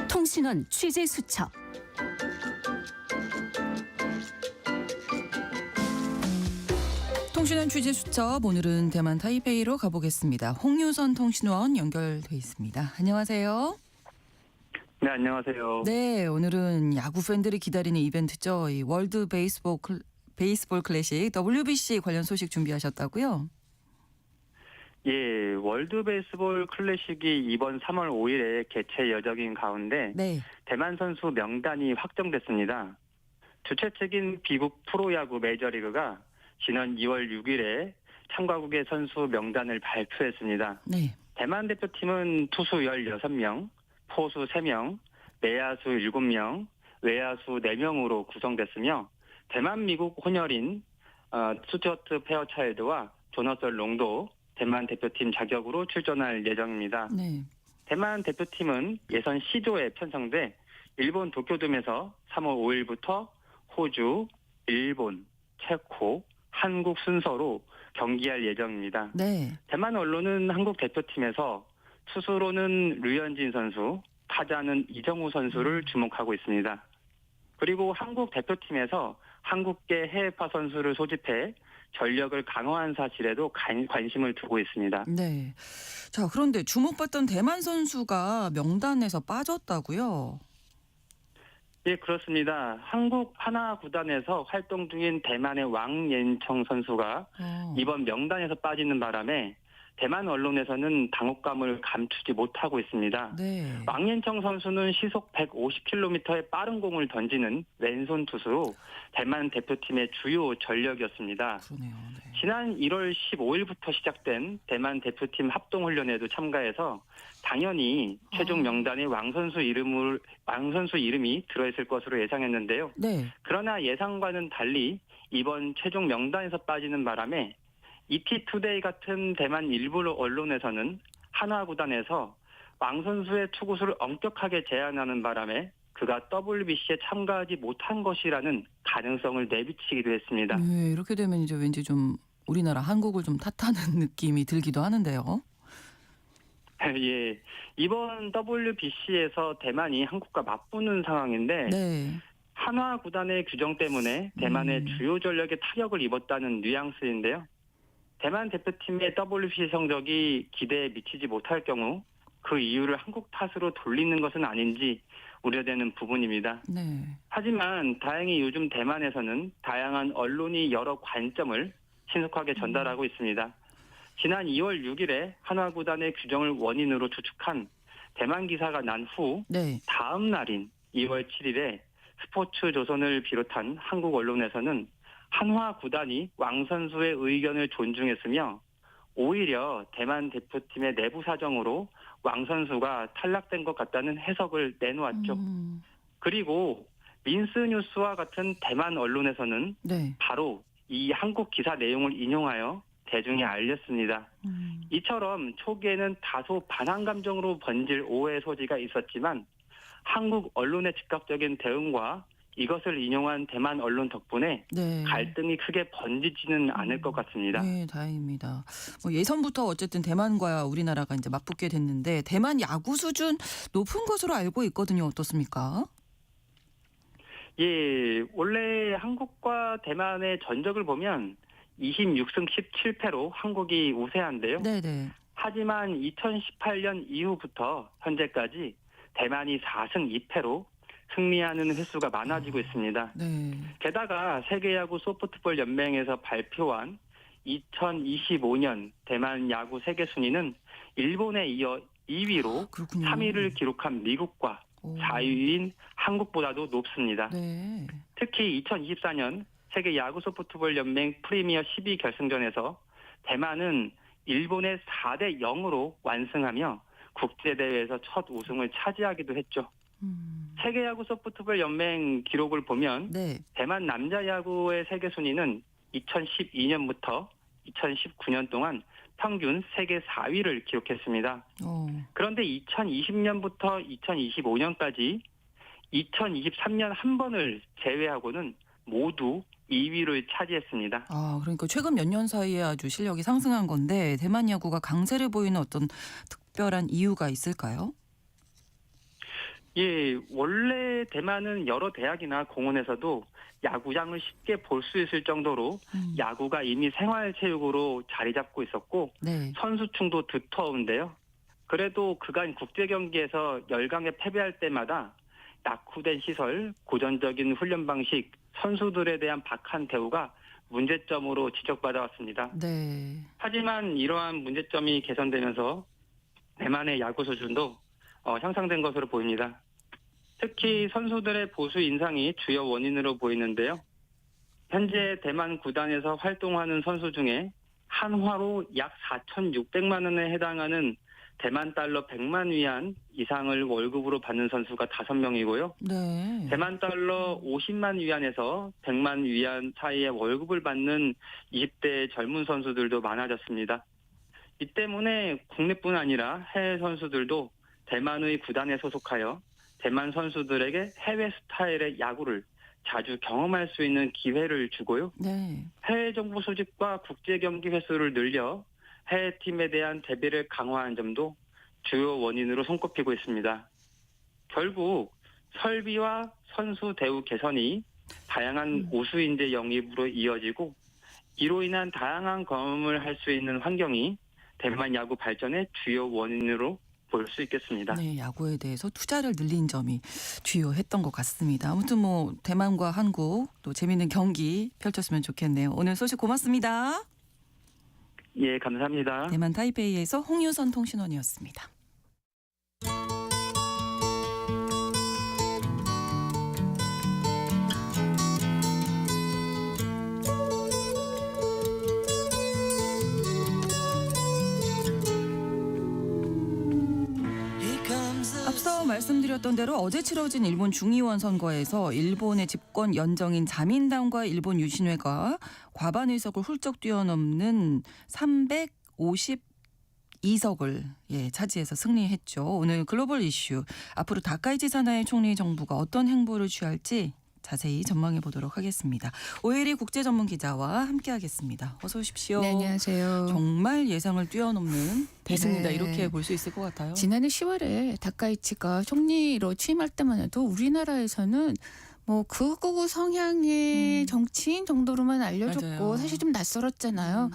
통신원 취재 수첩. 통신원 취재 수첩 오늘은 대만 타이베이로 가보겠습니다. 홍유선 통신원 연결돼 있습니다. 안녕하세요. 네, 안녕하세요. 네, 오늘은 야구 팬들이 기다리는 이벤트죠. 이 월드 베이스볼 클래식 WBC 관련 소식 준비하셨다고요? 예, 월드 베이스볼 클래식이 이번 3월 5일에 개최 예정인 가운데 네. 대만 선수 명단이 확정됐습니다. 주최 측인 미국 프로야구 메이저리그가 지난 2월 6일에 참가국의 선수 명단을 발표했습니다. 네. 대만 대표팀은 투수 16명, 포수 3명, 내야수 7명, 외야수 4명으로 구성됐으며 대만 미국 혼혈인 스튜어트 페어차일드와 조너설 롱도 대만 대표팀 자격으로 출전할 예정입니다. 네. 대만 대표팀은 예선 C조에 편성돼 일본 도쿄돔에서 3월 5일부터 호주, 일본, 체코, 한국 순서로 경기할 예정입니다. 네. 대만 언론은 한국 대표팀에서 투수로는 류현진 선수, 타자는 이정우 선수를 주목하고 있습니다. 그리고 한국 대표팀에서 한국계 해외파 선수를 소집해 전력을 강화한 사실에도 관심을 두고 있습니다. 네. 자, 그런데 주목받던 대만 선수가 명단에서 빠졌다고요? 예, 그렇습니다. 한국 하나 구단에서 활동 중인 대만의 왕옌청 선수가 이번 명단에서 빠지는 바람에 대만 언론에서는 당혹감을 감추지 못하고 있습니다. 네. 왕옌청 선수는 시속 150km의 빠른 공을 던지는 왼손 투수로 대만 대표팀의 주요 전력이었습니다. 그러네요. 네. 지난 1월 15일부터 시작된 대만 대표팀 합동훈련에도 참가해서 당연히 최종 명단에 왕 선수 이름이 들어있을 것으로 예상했는데요. 네. 그러나 예상과는 달리 이번 최종 명단에서 빠지는 바람에 ETtoday 같은 대만 일부 언론에서는 한화 구단에서 왕 선수의 투구수를 엄격하게 제한하는 바람에 그가 WBC에 참가하지 못한 것이라는 가능성을 내비치기도 했습니다. 네, 이렇게 되면 이제 왠지 좀 우리나라 한국을 좀 탓하는 느낌이 들기도 하는데요. 예, 이번 WBC에서 대만이 한국과 맞붙는 상황인데 네. 한화 구단의 규정 때문에 대만의 주요 전력에 타격을 입었다는 뉘앙스인데요. 대만 대표팀의 WBC 성적이 기대에 미치지 못할 경우 그 이유를 한국 탓으로 돌리는 것은 아닌지 우려되는 부분입니다. 네. 하지만 다행히 요즘 대만에서는 다양한 언론이 여러 관점을 신속하게 전달하고 있습니다. 지난 2월 6일에 한화 구단의 규정을 원인으로 추측한 대만 기사가 난 후 네. 다음 날인 2월 7일에 스포츠조선을 비롯한 한국 언론에서는 한화 구단이 왕 선수의 의견을 존중했으며 오히려 대만 대표팀의 내부 사정으로 왕 선수가 탈락된 것 같다는 해석을 내놓았죠. 그리고 민스뉴스와 같은 대만 언론에서는 네. 바로 이 한국 기사 내용을 인용하여 대중에 알렸습니다. 이처럼 초기에는 다소 반항 감정으로 번질 오해 소지가 있었지만 한국 언론의 즉각적인 대응과 이것을 인용한 대만 언론 덕분에 네. 갈등이 크게 번지지는 않을 것 같습니다. 네, 다행입니다. 뭐 예선부터 어쨌든 대만과 우리나라가 이제 맞붙게 됐는데 대만 야구 수준 높은 것으로 알고 있거든요. 어떻습니까? 예, 원래 한국과 대만의 전적을 보면 26승 17패로 한국이 우세한데요. 네네. 하지만 2018년 이후부터 현재까지 대만이 4승 2패로 승리하는 횟수가 많아지고 있습니다. 네. 게다가 세계야구 소프트볼 연맹에서 발표한 2025년 대만 야구 세계 순위는 일본에 이어 2위로 그렇군요. 3위를 기록한 미국과 오. 4위인 한국보다도 높습니다. 네. 특히 2024년 세계 야구 소프트볼 연맹 프리미어 12 결승전에서 대만은 일본의 4대 0으로 완승하며 국제대회에서 첫 우승을 차지하기도 했죠. 세계 야구 소프트볼 연맹 기록을 보면 네. 대만 남자 야구의 세계 순위는 2012년부터 2019년 동안 평균 세계 4위를 기록했습니다. 그런데 2020년부터 2025년까지 2023년 한 번을 제외하고는 모두 2위를 차지했습니다. 아, 그러니까 최근 몇 년 사이에 아주 실력이 상승한 건데 대만 야구가 강세를 보이는 어떤 특별한 이유가 있을까요? 예, 원래 대만은 여러 대학이나 공원에서도 야구장을 쉽게 볼 수 있을 정도로 야구가 이미 생활체육으로 자리 잡고 있었고 네. 선수층도 두터운데요. 그래도 그간 국제 경기에서 열강에 패배할 때마다 낙후된 시설, 고전적인 훈련 방식, 선수들에 대한 박한 대우가 문제점으로 지적받아왔습니다. 네. 하지만 이러한 문제점이 개선되면서 대만의 야구 수준도 향상된 것으로 보입니다. 특히 선수들의 보수 인상이 주요 원인으로 보이는데요. 현재 대만 구단에서 활동하는 선수 중에 한화로 약 4,600만 원에 해당하는 대만 달러 100만 위안 이상을 월급으로 받는 선수가 5명이고요. 네. 대만 달러 50만 위안에서 100만 위안 사이의 월급을 받는 20대 젊은 선수들도 많아졌습니다. 이 때문에 국내뿐 아니라 해외 선수들도 대만의 구단에 소속하여 대만 선수들에게 해외 스타일의 야구를 자주 경험할 수 있는 기회를 주고요. 네. 해외 정보 수집과 국제 경기 횟수를 늘려 해외 팀에 대한 대비를 강화한 점도 주요 원인으로 손꼽히고 있습니다. 결국 설비와 선수 대우 개선이 다양한 우수 인재 영입으로 이어지고 이로 인한 다양한 경험을 할 수 있는 환경이 대만 야구 발전의 주요 원인으로 볼 수 있겠습니다. 네, 야구에 대해서 투자를 늘린 점이 주요했던 것 같습니다. 아무튼 뭐 대만과 한국 또 재미있는 경기 펼쳤으면 좋겠네요. 오늘 소식 고맙습니다. 예, 감사합니다. 대만 타이베이에서 홍유선 통신원이었습니다. 앞서 말씀드렸던 대로 어제 치러진 일본 중의원 선거에서 일본의 집권 연정인 자민당과 일본 유신회가 과반 의석을 훌쩍 뛰어넘는 352석을 차지해서 승리했죠. 오늘 글로벌 이슈, 앞으로 다카이치 사나이 총리 정부가 어떤 행보를 취할지 자세히 전망해 보도록 하겠습니다. 오혜리 국제전문기자와 함께하겠습니다. 어서 오십시오. 네, 안녕하세요. 정말 예상을 뛰어넘는 대승이다, 네. 이렇게 볼 수 있을 것 같아요. 지난해 10월에 다카이치가 총리로 취임할 때만 해도 우리나라에서는 뭐 극우 성향의 정치인 정도로만 알려졌고 맞아요. 사실 좀 낯설었잖아요.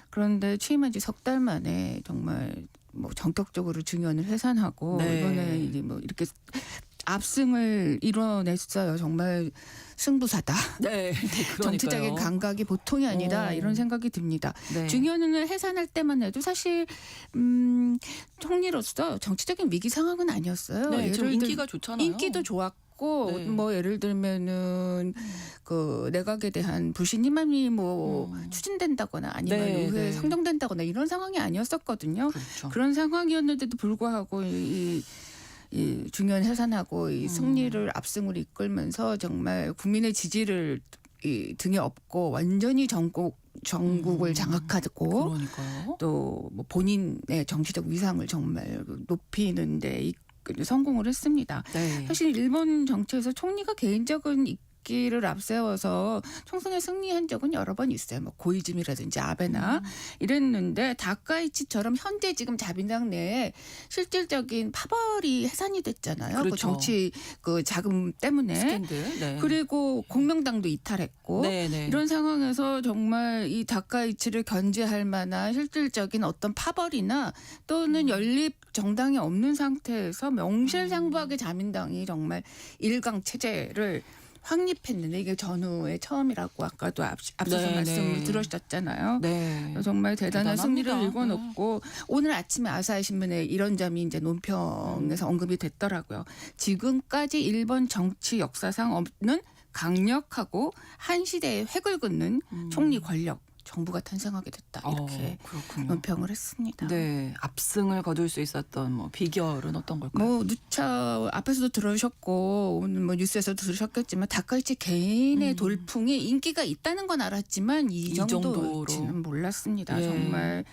그런데 취임한 지 석 달 만에 정말 뭐 전격적으로 중요한을 해산하고 네. 이번에 이제 뭐 이렇게 압승을 이뤄냈어요. 정말 승부사다. 네, 정치적인 감각이 보통이 아니다. 이런 생각이 듭니다. 네. 중의원을 해산할 때만 해도 사실 총리로서 정치적인 위기 상황은 아니었어요. 네, 지금 예를 들- 인기가 좋잖아요. 인기도 좋았고 네. 뭐 예를 들면은 그 내각에 대한 불신임함이 뭐 추진된다거나 아니면 네, 의회에 네. 상정된다거나 이런 상황이 아니었었거든요. 그렇죠. 그런 상황이었는데도 불구하고 이 중요한 해산하고 이 승리를 압승으로 이끌면서 정말 국민의 지지를 등에 업고 완전히 전국을 장악하고 그러니까요. 또 뭐 본인의 정치적 위상을 정말 높이는데 성공을 했습니다. 네. 사실 일본 정치에서 총리가 개인적인 인기를 앞세워서 총선에 승리한 적은 여러 번 있어요. 뭐 고이즈미라든지 아베나 이랬는데 다카이치처럼 현재 지금 자민당 내에 실질적인 파벌이 해산이 됐잖아요. 그 그렇죠. 정치 그 자금 때문에. 스캔들. 네. 그리고 공명당도 이탈했고 네, 네. 이런 상황에서 정말 이 다카이치를 견제할 만한 실질적인 어떤 파벌이나 또는 연립 정당이 없는 상태에서 명실상부하게 자민당이 정말 일강 체제를 확립했는데 이게 전후의 처음이라고 아까도 앞서서 네, 말씀을 네. 들으셨잖아요. 네. 정말 대단한 대단합니다. 승리를 일궈놓고 오늘 아침에 아사히 신문에 이런 점이 이제 논평에서 언급이 됐더라고요. 지금까지 일본 정치 역사상 없는 강력하고 한 시대의 획을 긋는 총리 권력 정부가 탄생하게 됐다, 이렇게 그렇군요. 논평을 했습니다. 네, 압승을 거둘 수 있었던 뭐 비결은 어떤 걸까요? 뭐 누차 앞에서도 들으셨고 오늘 뭐 뉴스에서도 들으셨겠지만 다카이치 개인의 돌풍이 인기가 있다는 건 알았지만 이 정도로. 정도일지는 몰랐습니다. 예. 정말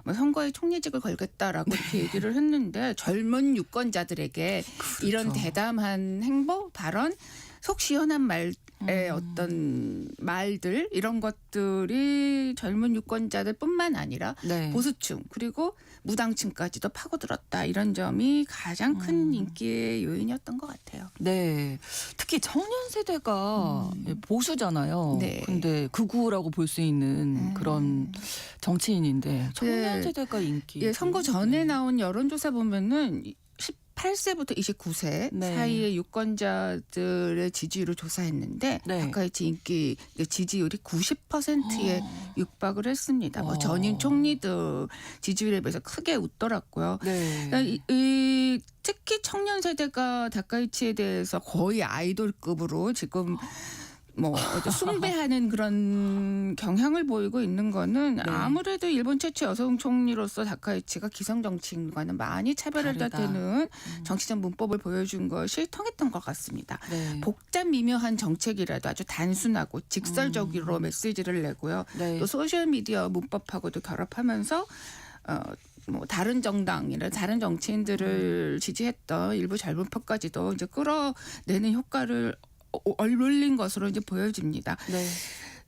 뭐 선거에 총리직을 걸겠다라고 이렇게 얘기를 했는데 젊은 유권자들에게 이런 대담한 행보, 발언, 속 시원한 말의 어떤 말들 이런 것들이 젊은 유권자들뿐만 아니라 네. 보수층 그리고 무당층까지도 파고들었다. 이런 점이 가장 큰 인기의 요인이었던 것 같아요. 네, 특히 청년 세대가 보수잖아요. 네. 근데 극우라고 볼 수 있는 그런 정치인인데 청년 네. 세대가 인기. 예, 선거 전에 나온 여론조사 보면은 18세부터 29세 네. 사이의 유권자들의 지지율을 조사했는데 네. 다카이치 인기 지지율이 90%에 육박을 했습니다. 뭐 전임 총리들 지지율에 비해서 크게 웃더라고요. 네. 그러니까 특히 청년 세대가 다카이치에 대해서 거의 아이돌급으로 지금 뭐 숭배하는 그런 경향을 보이고 있는 거는 네. 아무래도 일본 최초 여성 총리로서 다카이치가 기성 정치인과는 많이 차별화가 다르다. 되는 정치적 문법을 보여준 것이 통했던 것 같습니다. 네. 복잡 미묘한 정책이라도 아주 단순하고 직설적으로 메시지를 내고요. 네. 또 소셜미디어 문법하고도 결합하면서 뭐 다른 정당이나 다른 정치인들을 지지했던 일부 젊은 표까지도 이제 끌어내는 효과를 얼굴린 것으로 이제 보여집니다. 네.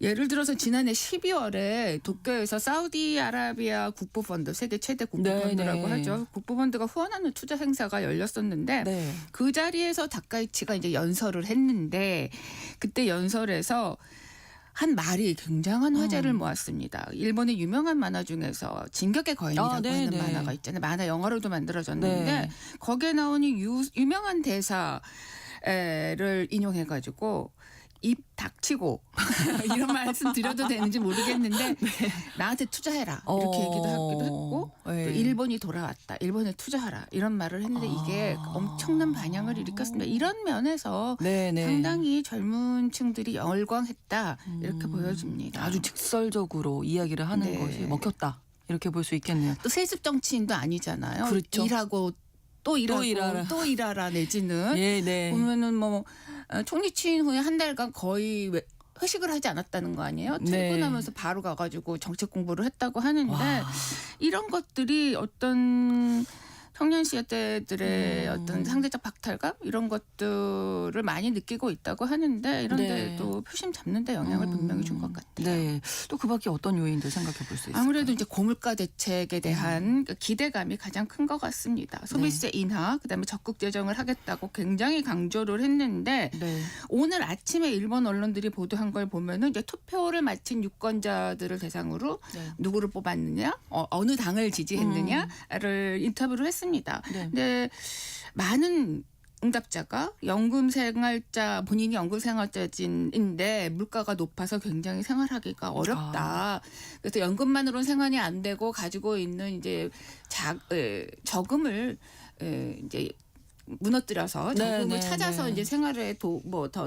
예를 들어서 지난해 12월에 도쿄에서 사우디아라비아 국부펀드 세계 최대 국부펀드라고 네, 네. 하죠. 국부펀드가 후원하는 투자 행사가 열렸었는데 네. 그 자리에서 다카이치가 이제 연설을 했는데 그때 연설에서 한 말이 굉장한 화제를 모았습니다. 일본의 유명한 만화 중에서 진격의 거인이라고 네, 하는 네. 만화가 있잖아요. 만화 영화로도 만들어졌는데 네. 거기에 나오는 유명한 대사를 인용해가지고 입 닥치고 이런 말씀 드려도 되는지 모르겠는데 나한테 투자해라 이렇게 얘기도 하기도 했고 네. 또 일본이 돌아왔다. 일본에 투자하라 이런 말을 했는데 이게 엄청난 반향을 일으켰습니다. 이런 면에서 네네. 상당히 젊은 층들이 열광했다 이렇게 보여집니다. 아주 직설적으로 이야기를 하는 네. 것이 먹혔다. 이렇게 볼 수 있겠네요. 또 세습 정치인도 아니잖아요. 그렇죠. 일하고 또 일하고 일하라. 또 일하라 내지는 예, 네. 보면은 뭐 총리 취임 후에 한 달간 거의 회식을 하지 않았다는 거 아니에요? 네. 퇴근하면서 바로 가가지고 정책 공부를 했다고 하는데 와. 이런 것들이 어떤 청년 시대들의 어떤 상대적 박탈감 이런 것들을 많이 느끼고 있다고 하는데 이런데 네. 또 표심 잡는 데 영향을 분명히 준 것 같아요. 네. 또 그밖에 어떤 요인들 생각해 볼 수 있을까요? 아무래도 이제 고물가 대책에 대한 그 기대감이 가장 큰 것 같습니다. 소비세 인하, 그다음에 적극 재정을 하겠다고 굉장히 강조를 했는데 네. 오늘 아침에 일본 언론들이 보도한 걸 보면은 이제 투표를 마친 유권자들을 대상으로 네. 누구를 뽑았느냐, 어느 당을 지지했느냐를 인터뷰를 했습니다. 네. 근데 많은 응답자가 연금생활자 본인이 연금생활자인데 물가가 높아서 굉장히 생활하기가 어렵다. 그래서 연금만으로는 생활이 안 되고 가지고 있는 이제 저금을 이제 무너뜨려서 저금을 네, 찾아서 네. 이제 생활에 더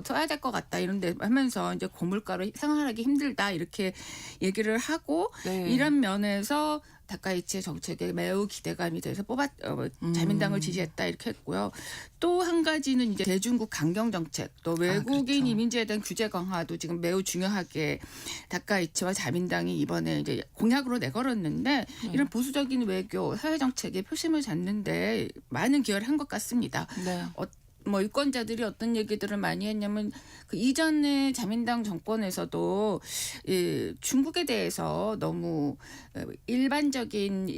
써야 될 것 같다 이런데 하면서 이제 고물가로 생활하기 힘들다 이렇게 얘기를 하고 네. 이런 면에서 다카이치의 정책에 매우 기대감이 돼서 자민당을 지지했다 이렇게 했고요. 또 한 가지는 이제 대중국 강경 정책, 또 외국인 그렇죠. 이민지에 대한 규제 강화도 지금 매우 중요하게 다카이치와 자민당이 이번에 이제 공약으로 내걸었는데 이런 보수적인 외교, 사회 정책에 표심을 잡는데 많은 기여를 한 것 같습니다. 네. 뭐 유권자들이 어떤 얘기들을 많이 했냐면 그 이전에 자민당 정권에서도 중국에 대해서 너무 일반적인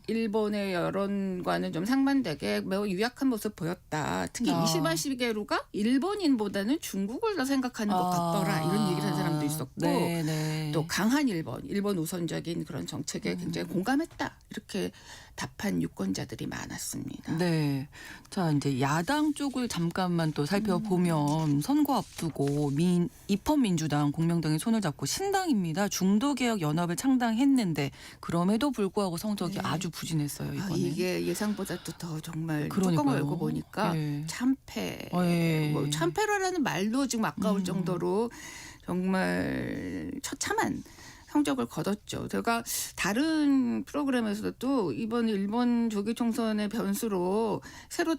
일본의 여론과는 좀 상반되게 매우 유약한 모습 보였다. 특히 21세기로가 일본인보다는 중국을 더 생각하는 것 같더라. 이런 얘기를 한 사람도 있었고 네, 네. 또 강한 일본 우선적인 그런 정책에 굉장히 공감했다. 이렇게 답한 유권자들이 많았습니다. 네. 자, 이제 야당 쪽을 잠깐만 또 살펴보면 선거 앞두고 입헌민주당, 공명당이 손을 잡고 신당입니다. 중도개혁 연합을 창당했는데 그럼에도 불구하고 성적이 네. 아주 부진했어요. 이번에. 이게 예상보다도 더 정말 그러니까요. 뚜껑을 열고 보니까 네. 참패. 네. 뭐 참패라는 말도 지금 아까울 정도로 정말 처참한 성적을 거뒀죠. 제가 다른 프로그램에서도 이번 일본 조기 총선의 변수로 새로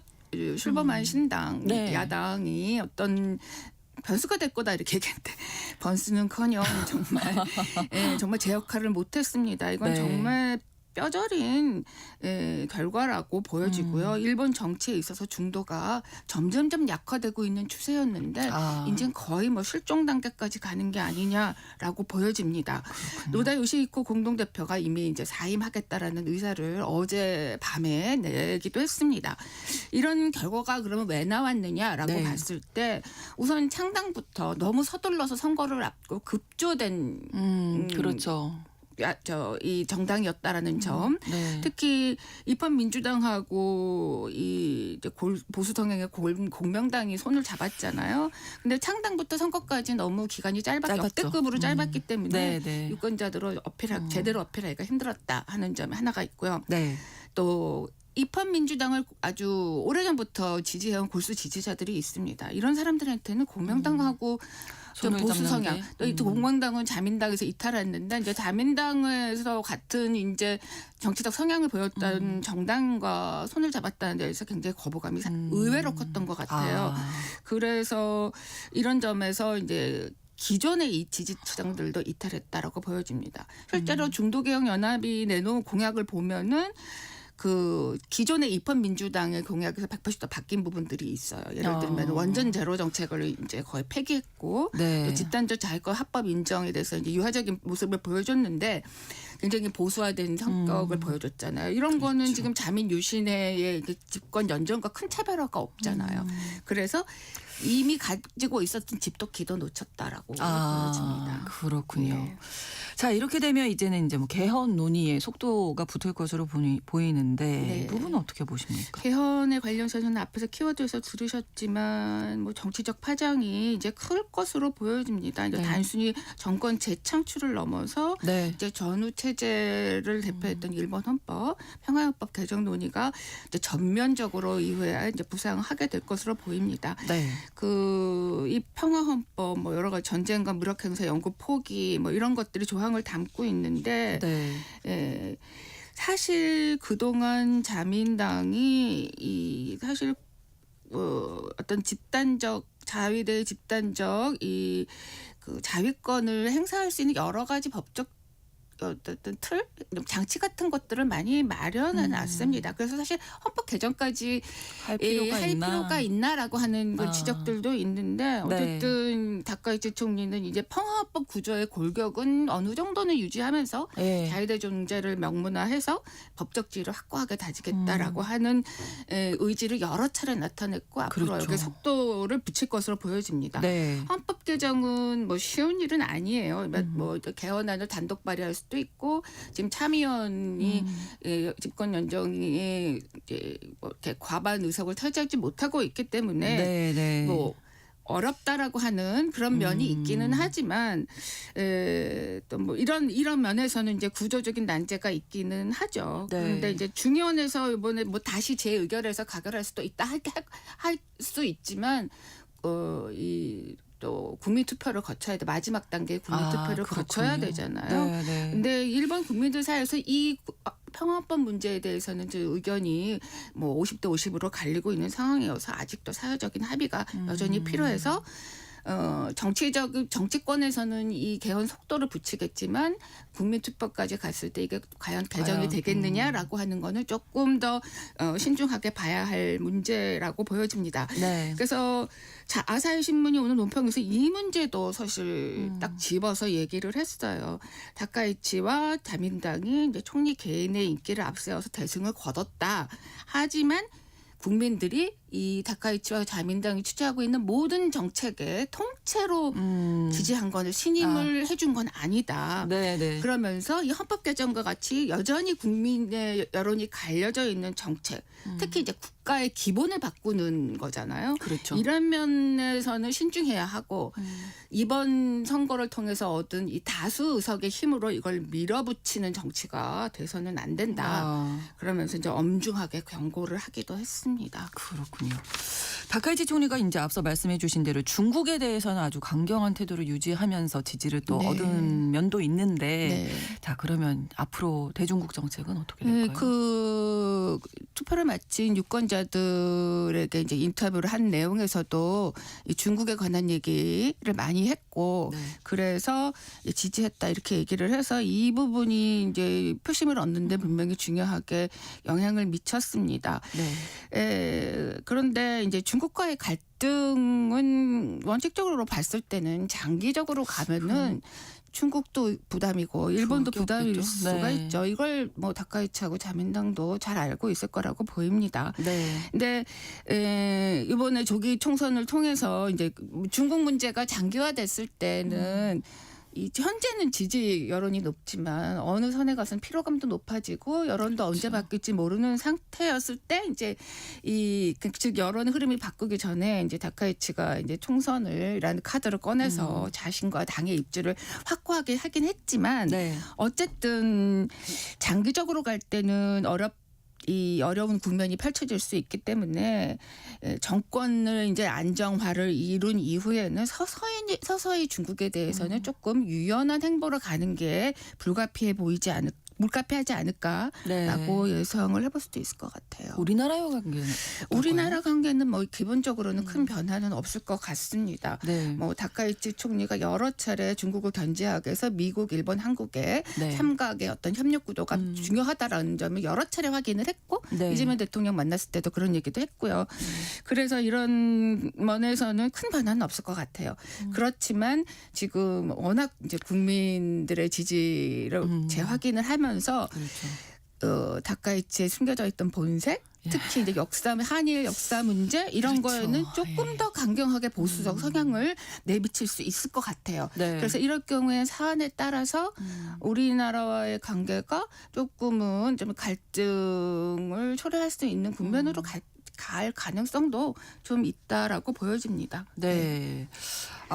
출범한 신당, 네. 야당이 어떤 변수가 될 거다 이렇게 얘기했는데 변수는커녕 정말 제 역할을 못했습니다. 이건 네. 정말 뼈저린 결과라고 보여지고요. 일본 정치에 있어서 중도가 점점점 약화되고 있는 추세였는데 이제는 거의 뭐 실종 단계까지 가는 게 아니냐라고 보여집니다. 노다 요시히코 공동대표가 이미 이제 사임하겠다라는 의사를 어제 밤에 내기도 했습니다. 이런 결과가 그러면 왜 나왔느냐라고 네. 봤을 때 우선 창당부터 너무 서둘러서 선거를 앞두고 급조된 그렇죠. 이 정당이었다라는 점, 네. 특히 입헌민주당하고 이 보수 성향의 공명당이 손을 잡았잖아요. 근데 창당부터 선거까지 너무 기간이 짧았죠. 역대급으로 짧았기 때문에 네, 네. 유권자들을 제대로 어필하기가 힘들었다 하는 점이 하나가 있고요. 네. 또 입헌민주당을 아주 오래전부터 지지해온 골수 지지자들이 있습니다. 이런 사람들한테는 공명당하고 좀 손을 보수 잡는 성향. 게. 또 이 공명당은 자민당에서 이탈했는데 이제 자민당에서 같은 이제 정치적 성향을 보였던 정당과 손을 잡았다는 데에서 굉장히 거부감이 의외로 컸던 것 같아요. 그래서 이런 점에서 이제 기존의 이 지지층들도 이탈했다라고 보여집니다. 실제로 중도개혁 연합이 내놓은 공약을 보면은 그 기존의 입헌민주당의 공약에서 180도 바뀐 부분들이 있어요. 예를 들면 원전 제로 정책을 이제 거의 폐기했고 네. 또 집단적 자율권 합법 인정에 대해서 이제 유화적인 모습을 보여줬는데 굉장히 보수화된 성격을 보여줬잖아요. 이런 거는 지금 자민 유신회의 집권 연정과 큰 차별화가 없잖아요. 그래서 이미 가지고 있었던 집도 기도 놓쳤다라고 보여집니다. 그렇군요. 네. 자, 이렇게 되면 이제는 이제 뭐 개헌 논의에 속도가 붙을 것으로 보이는데 네. 이 부분은 어떻게 보십니까? 개헌에 관련해서는 앞에서 키워드에서 들으셨지만 뭐 정치적 파장이 이제 클 것으로 보여집니다. 이제 네. 단순히 정권 재창출을 넘어서 네. 이제 전후 체제를 대표했던 일본 헌법, 평화헌법 개정 논의가 이제 전면적으로 이후에 이제 부상하게 될 것으로 보입니다. 네. 이 평화헌법 뭐 여러 가지 전쟁과 무력행사 영구 포기 뭐 이런 것들이 조항을 담고 있는데 네. 사실 그동안 자민당이 사실 어떤 집단적 자위대의 집단적 그 자위권을 행사할 수 있는 여러 가지 법적 어떤 틀, 장치 같은 것들을 많이 마련해 놨습니다. 그래서 사실 헌법 개정까지 할 할 필요가 필요가 있나라고 하는 그 지적들도 있는데 어쨌든 네. 다카이치 총리는 이제 평화헌법 구조의 골격은 어느 정도는 유지하면서 네. 자유대 존재를 명문화해서 법적 지위를 확고하게 다지겠다라고 하는 의지를 여러 차례 나타냈고 앞으로 그렇죠. 여기에 속도를 붙일 것으로 보여집니다. 네. 헌법 개정은 뭐 쉬운 일은 아니에요. 뭐 개헌안을 단독 발의할 수도 있고 지금 참의원이 집권 연정이 이제 뭐 이렇게 과반 의석을 차지하지 못하고 있기 때문에 네. 네. 뭐 어렵다라고 하는 그런 면이 있기는 하지만 또 뭐 이런 면에서는 이제 구조적인 난제가 있기는 하죠. 네. 그런데 이제 중의원에서 이번에 뭐 다시 재의결해서 가결할 수도 있다 할 수 있지만 또 국민투표를 거쳐야 돼. 마지막 단계 국민투표를 거쳐야 되잖아요. 네, 네. 근데 일본 국민들 사이에서 이 평화헌법 문제에 대해서는 저 의견이 뭐 50대 50으로 갈리고 있는 상황이어서 아직도 사회적인 합의가 여전히 필요해서 정치권에서는 이 개헌 속도를 붙이겠지만 국민투표까지 갔을 때 이게 과연 개정이 되겠느냐라고 하는 거는 조금 더 신중하게 봐야 할 문제라고 보여집니다. 네. 그래서 아사히 신문이 오늘 논평에서 이 문제도 사실 딱 집어서 얘기를 했어요. 다카이치와 자민당이 이제 총리 개인의 인기를 앞세워서 대승을 거뒀다. 하지만 국민들이 이 다카이치와 자민당이 취재하고 있는 모든 정책에 통째로 지지한 거는 신임을 해준 건 아니다. 네, 네. 그러면서 이 헌법 개정과 같이 여전히 국민의 여론이 갈려져 있는 정책, 특히 이제 국가의 기본을 바꾸는 거잖아요. 그렇죠. 이런 면에서는 신중해야 하고 이번 선거를 통해서 얻은 이 다수 의석의 힘으로 이걸 밀어붙이는 정치가 돼서는 안 된다. 그러면서 이제 엄중하게 경고를 하기도 했습니다. 그렇군요. 다카이치 총리가 이제 앞서 말씀해 주신 대로 중국에 대해서는 아주 강경한 태도를 유지하면서 지지를 또 네. 얻은 면도 있는데 네. 자, 그러면 앞으로 대중국 정책은 어떻게 될까요? 그 투표를 마친 유권자들에게 이제 인터뷰를 한 내용에서도 이 중국에 관한 얘기를 많이 했고 네. 그래서 지지했다 이렇게 얘기를 해서 이 부분이 이제 표심을 얻는데 분명히 중요하게 영향을 미쳤습니다. 네. 그런데 이제 중국과의 갈등은 원칙적으로 봤을 때는 장기적으로 가면은 중국도 부담이고 일본도 그게 부담일 없겠죠. 수가 네. 있죠. 이걸 뭐 다카이치하고 자민당도 잘 알고 있을 거라고 보입니다. 네. 근데 이번에 조기 총선을 통해서 이제 중국 문제가 장기화됐을 때는 이 현재는 지지 여론이 높지만 어느 선에 가서는 피로감도 높아지고 여론도 언제 바뀔지 모르는 상태였을 때 이제 즉 여론 흐름이 바꾸기 전에 이제 다카이치가 이제 총선을이라는 카드를 꺼내서 자신과 당의 입지를 확고하게 하긴 했지만 네. 어쨌든 장기적으로 갈 때는 이 어려운 국면이 펼쳐질 수 있기 때문에 정권을 이제 안정화를 이룬 이후에는 서서히 중국에 대해서는 조금 유연한 행보로 가는 게 불가피하지 않을까라고 예상을 해볼 수도 있을 것 같아요. 우리나라와 관계는 우리나라 관계는 뭐 기본적으로는 큰 변화는 없을 것 같습니다. 네. 뭐 다카이치 총리가 여러 차례 중국을 견제하기 위해서 미국, 일본, 한국의 네. 삼각의 어떤 협력 구도가 중요하다라는 점을 여러 차례 확인을 했고 네. 이재명 대통령 만났을 때도 그런 얘기도 했고요. 그래서 이런 면에서는 큰 변화는 없을 것 같아요. 그렇지만 지금 워낙 이제 국민들의 지지를 재확인을 하면서 그렇죠. 다카이치에 숨겨져 있던 본색 특히 이제 한일 역사 문제 이런 그렇죠. 거에는 조금 예. 더 강경하게 보수적 성향을 내비칠 수 있을 것 같아요. 네. 그래서 이럴 경우에 사안에 따라서 우리나라와의 관계가 조금은 좀 갈등을 초래할 수 있는 국면으로 갈 가능성도 좀 있다라고 보여집니다. 네.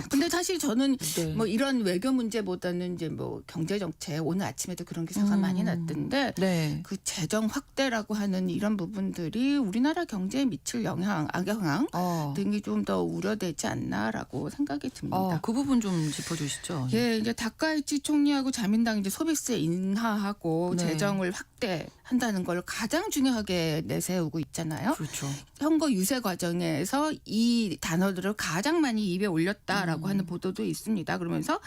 근데 사실 저는 네. 뭐 이런 외교 문제보다는 이제 뭐 경제 정책 오늘 아침에도 그런 기사가 많이 났던데 네. 그 재정 확대라고 하는 이런 부분들이 우리나라 경제에 미칠 악영향 등이 좀 더 우려되지 않나라고 생각이 듭니다. 그 부분 좀 짚어주시죠. 예, 이제 다카이치 총리하고 자민당 이제 소비세 인하하고 네. 재정을 확대한다는 걸 가장 중요하게 내세우고 있잖아요. 그렇죠. 선거 유세 과정에서 이 단어들을 가장 많이 입에 올렸다라고 하는 보도도 있습니다. 그러면서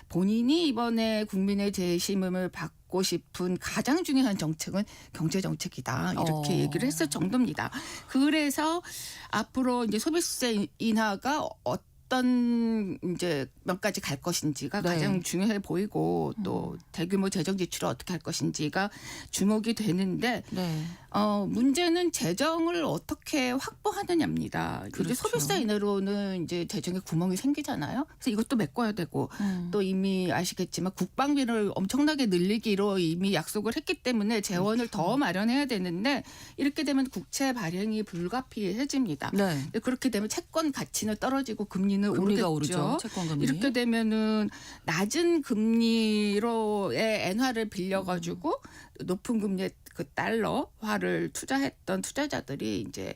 본인이 이번에 국민의 재심을 받고 싶은 가장 중요한 정책은 경제 정책이다. 이렇게 얘기를 했을 정도입니다. 그래서 앞으로 이제 소비세 인하가 어떤 이제 몇까지 갈 것인지가 네. 가장 중요해 보이고 또 대규모 재정 지출을 어떻게 할 것인지가 주목이 되는데 네. 문제는 재정을 어떻게 확보하느냐입니다. 그렇죠. 이제 소비세 인하로는 이제 재정에 구멍이 생기잖아요. 그래서 이것도 메꿔야 되고 또 이미 아시겠지만 국방비를 엄청나게 늘리기로 이미 약속을 했기 때문에 재원을 더 마련해야 되는데 이렇게 되면 국채 발행이 불가피해집니다. 네. 그렇게 되면 채권 가치는 떨어지고 금리는 금리가 오르겠죠. 오르죠. 채권 금리. 이렇게 되면은 낮은 금리로의 엔화를 빌려가지고 높은 금리의 그 달러화를 투자했던 투자자들이 이제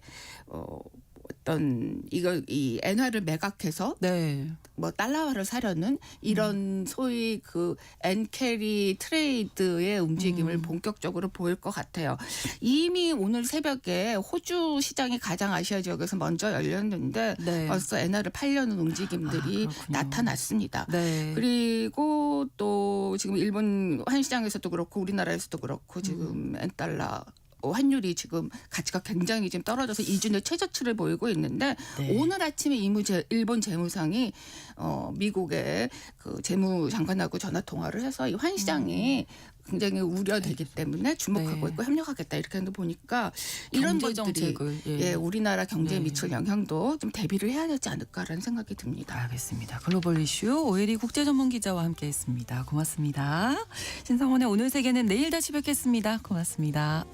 어떤 이 엔화를 매각해서 네. 뭐 달러화를 사려는 이런 소위 그 엔캐리 트레이드의 움직임을 본격적으로 보일 것 같아요. 이미 오늘 새벽에 호주 시장이 가장 아시아 지역에서 먼저 열렸는데 네. 벌써 엔화를 팔려는 움직임들이 그렇군요. 나타났습니다. 네. 그리고 또 지금 일본 환시장에서도 그렇고 우리나라에서도 그렇고 지금 엔달러 환율이 지금 가치가 굉장히 지금 떨어져서 2주내 최저치를 보이고 있는데 네. 오늘 아침에 일본 재무상이 미국의 그 재무장관하고 전화 통화를 해서 이 환시장이 굉장히 우려되기 때문에 주목하고 네. 있고 협력하겠다 이렇게 하는 거 보니까 이런 경제 것들이 정책을 예, 우리나라 경제에 네. 미칠 영향도 좀 대비를 해야 되지 않을까라는 생각이 듭니다. 알겠습니다. 글로벌 이슈 오혜리 국제 전문 기자와 함께했습니다. 고맙습니다. 신성원의 오늘 세계는 내일 다시 뵙겠습니다. 고맙습니다.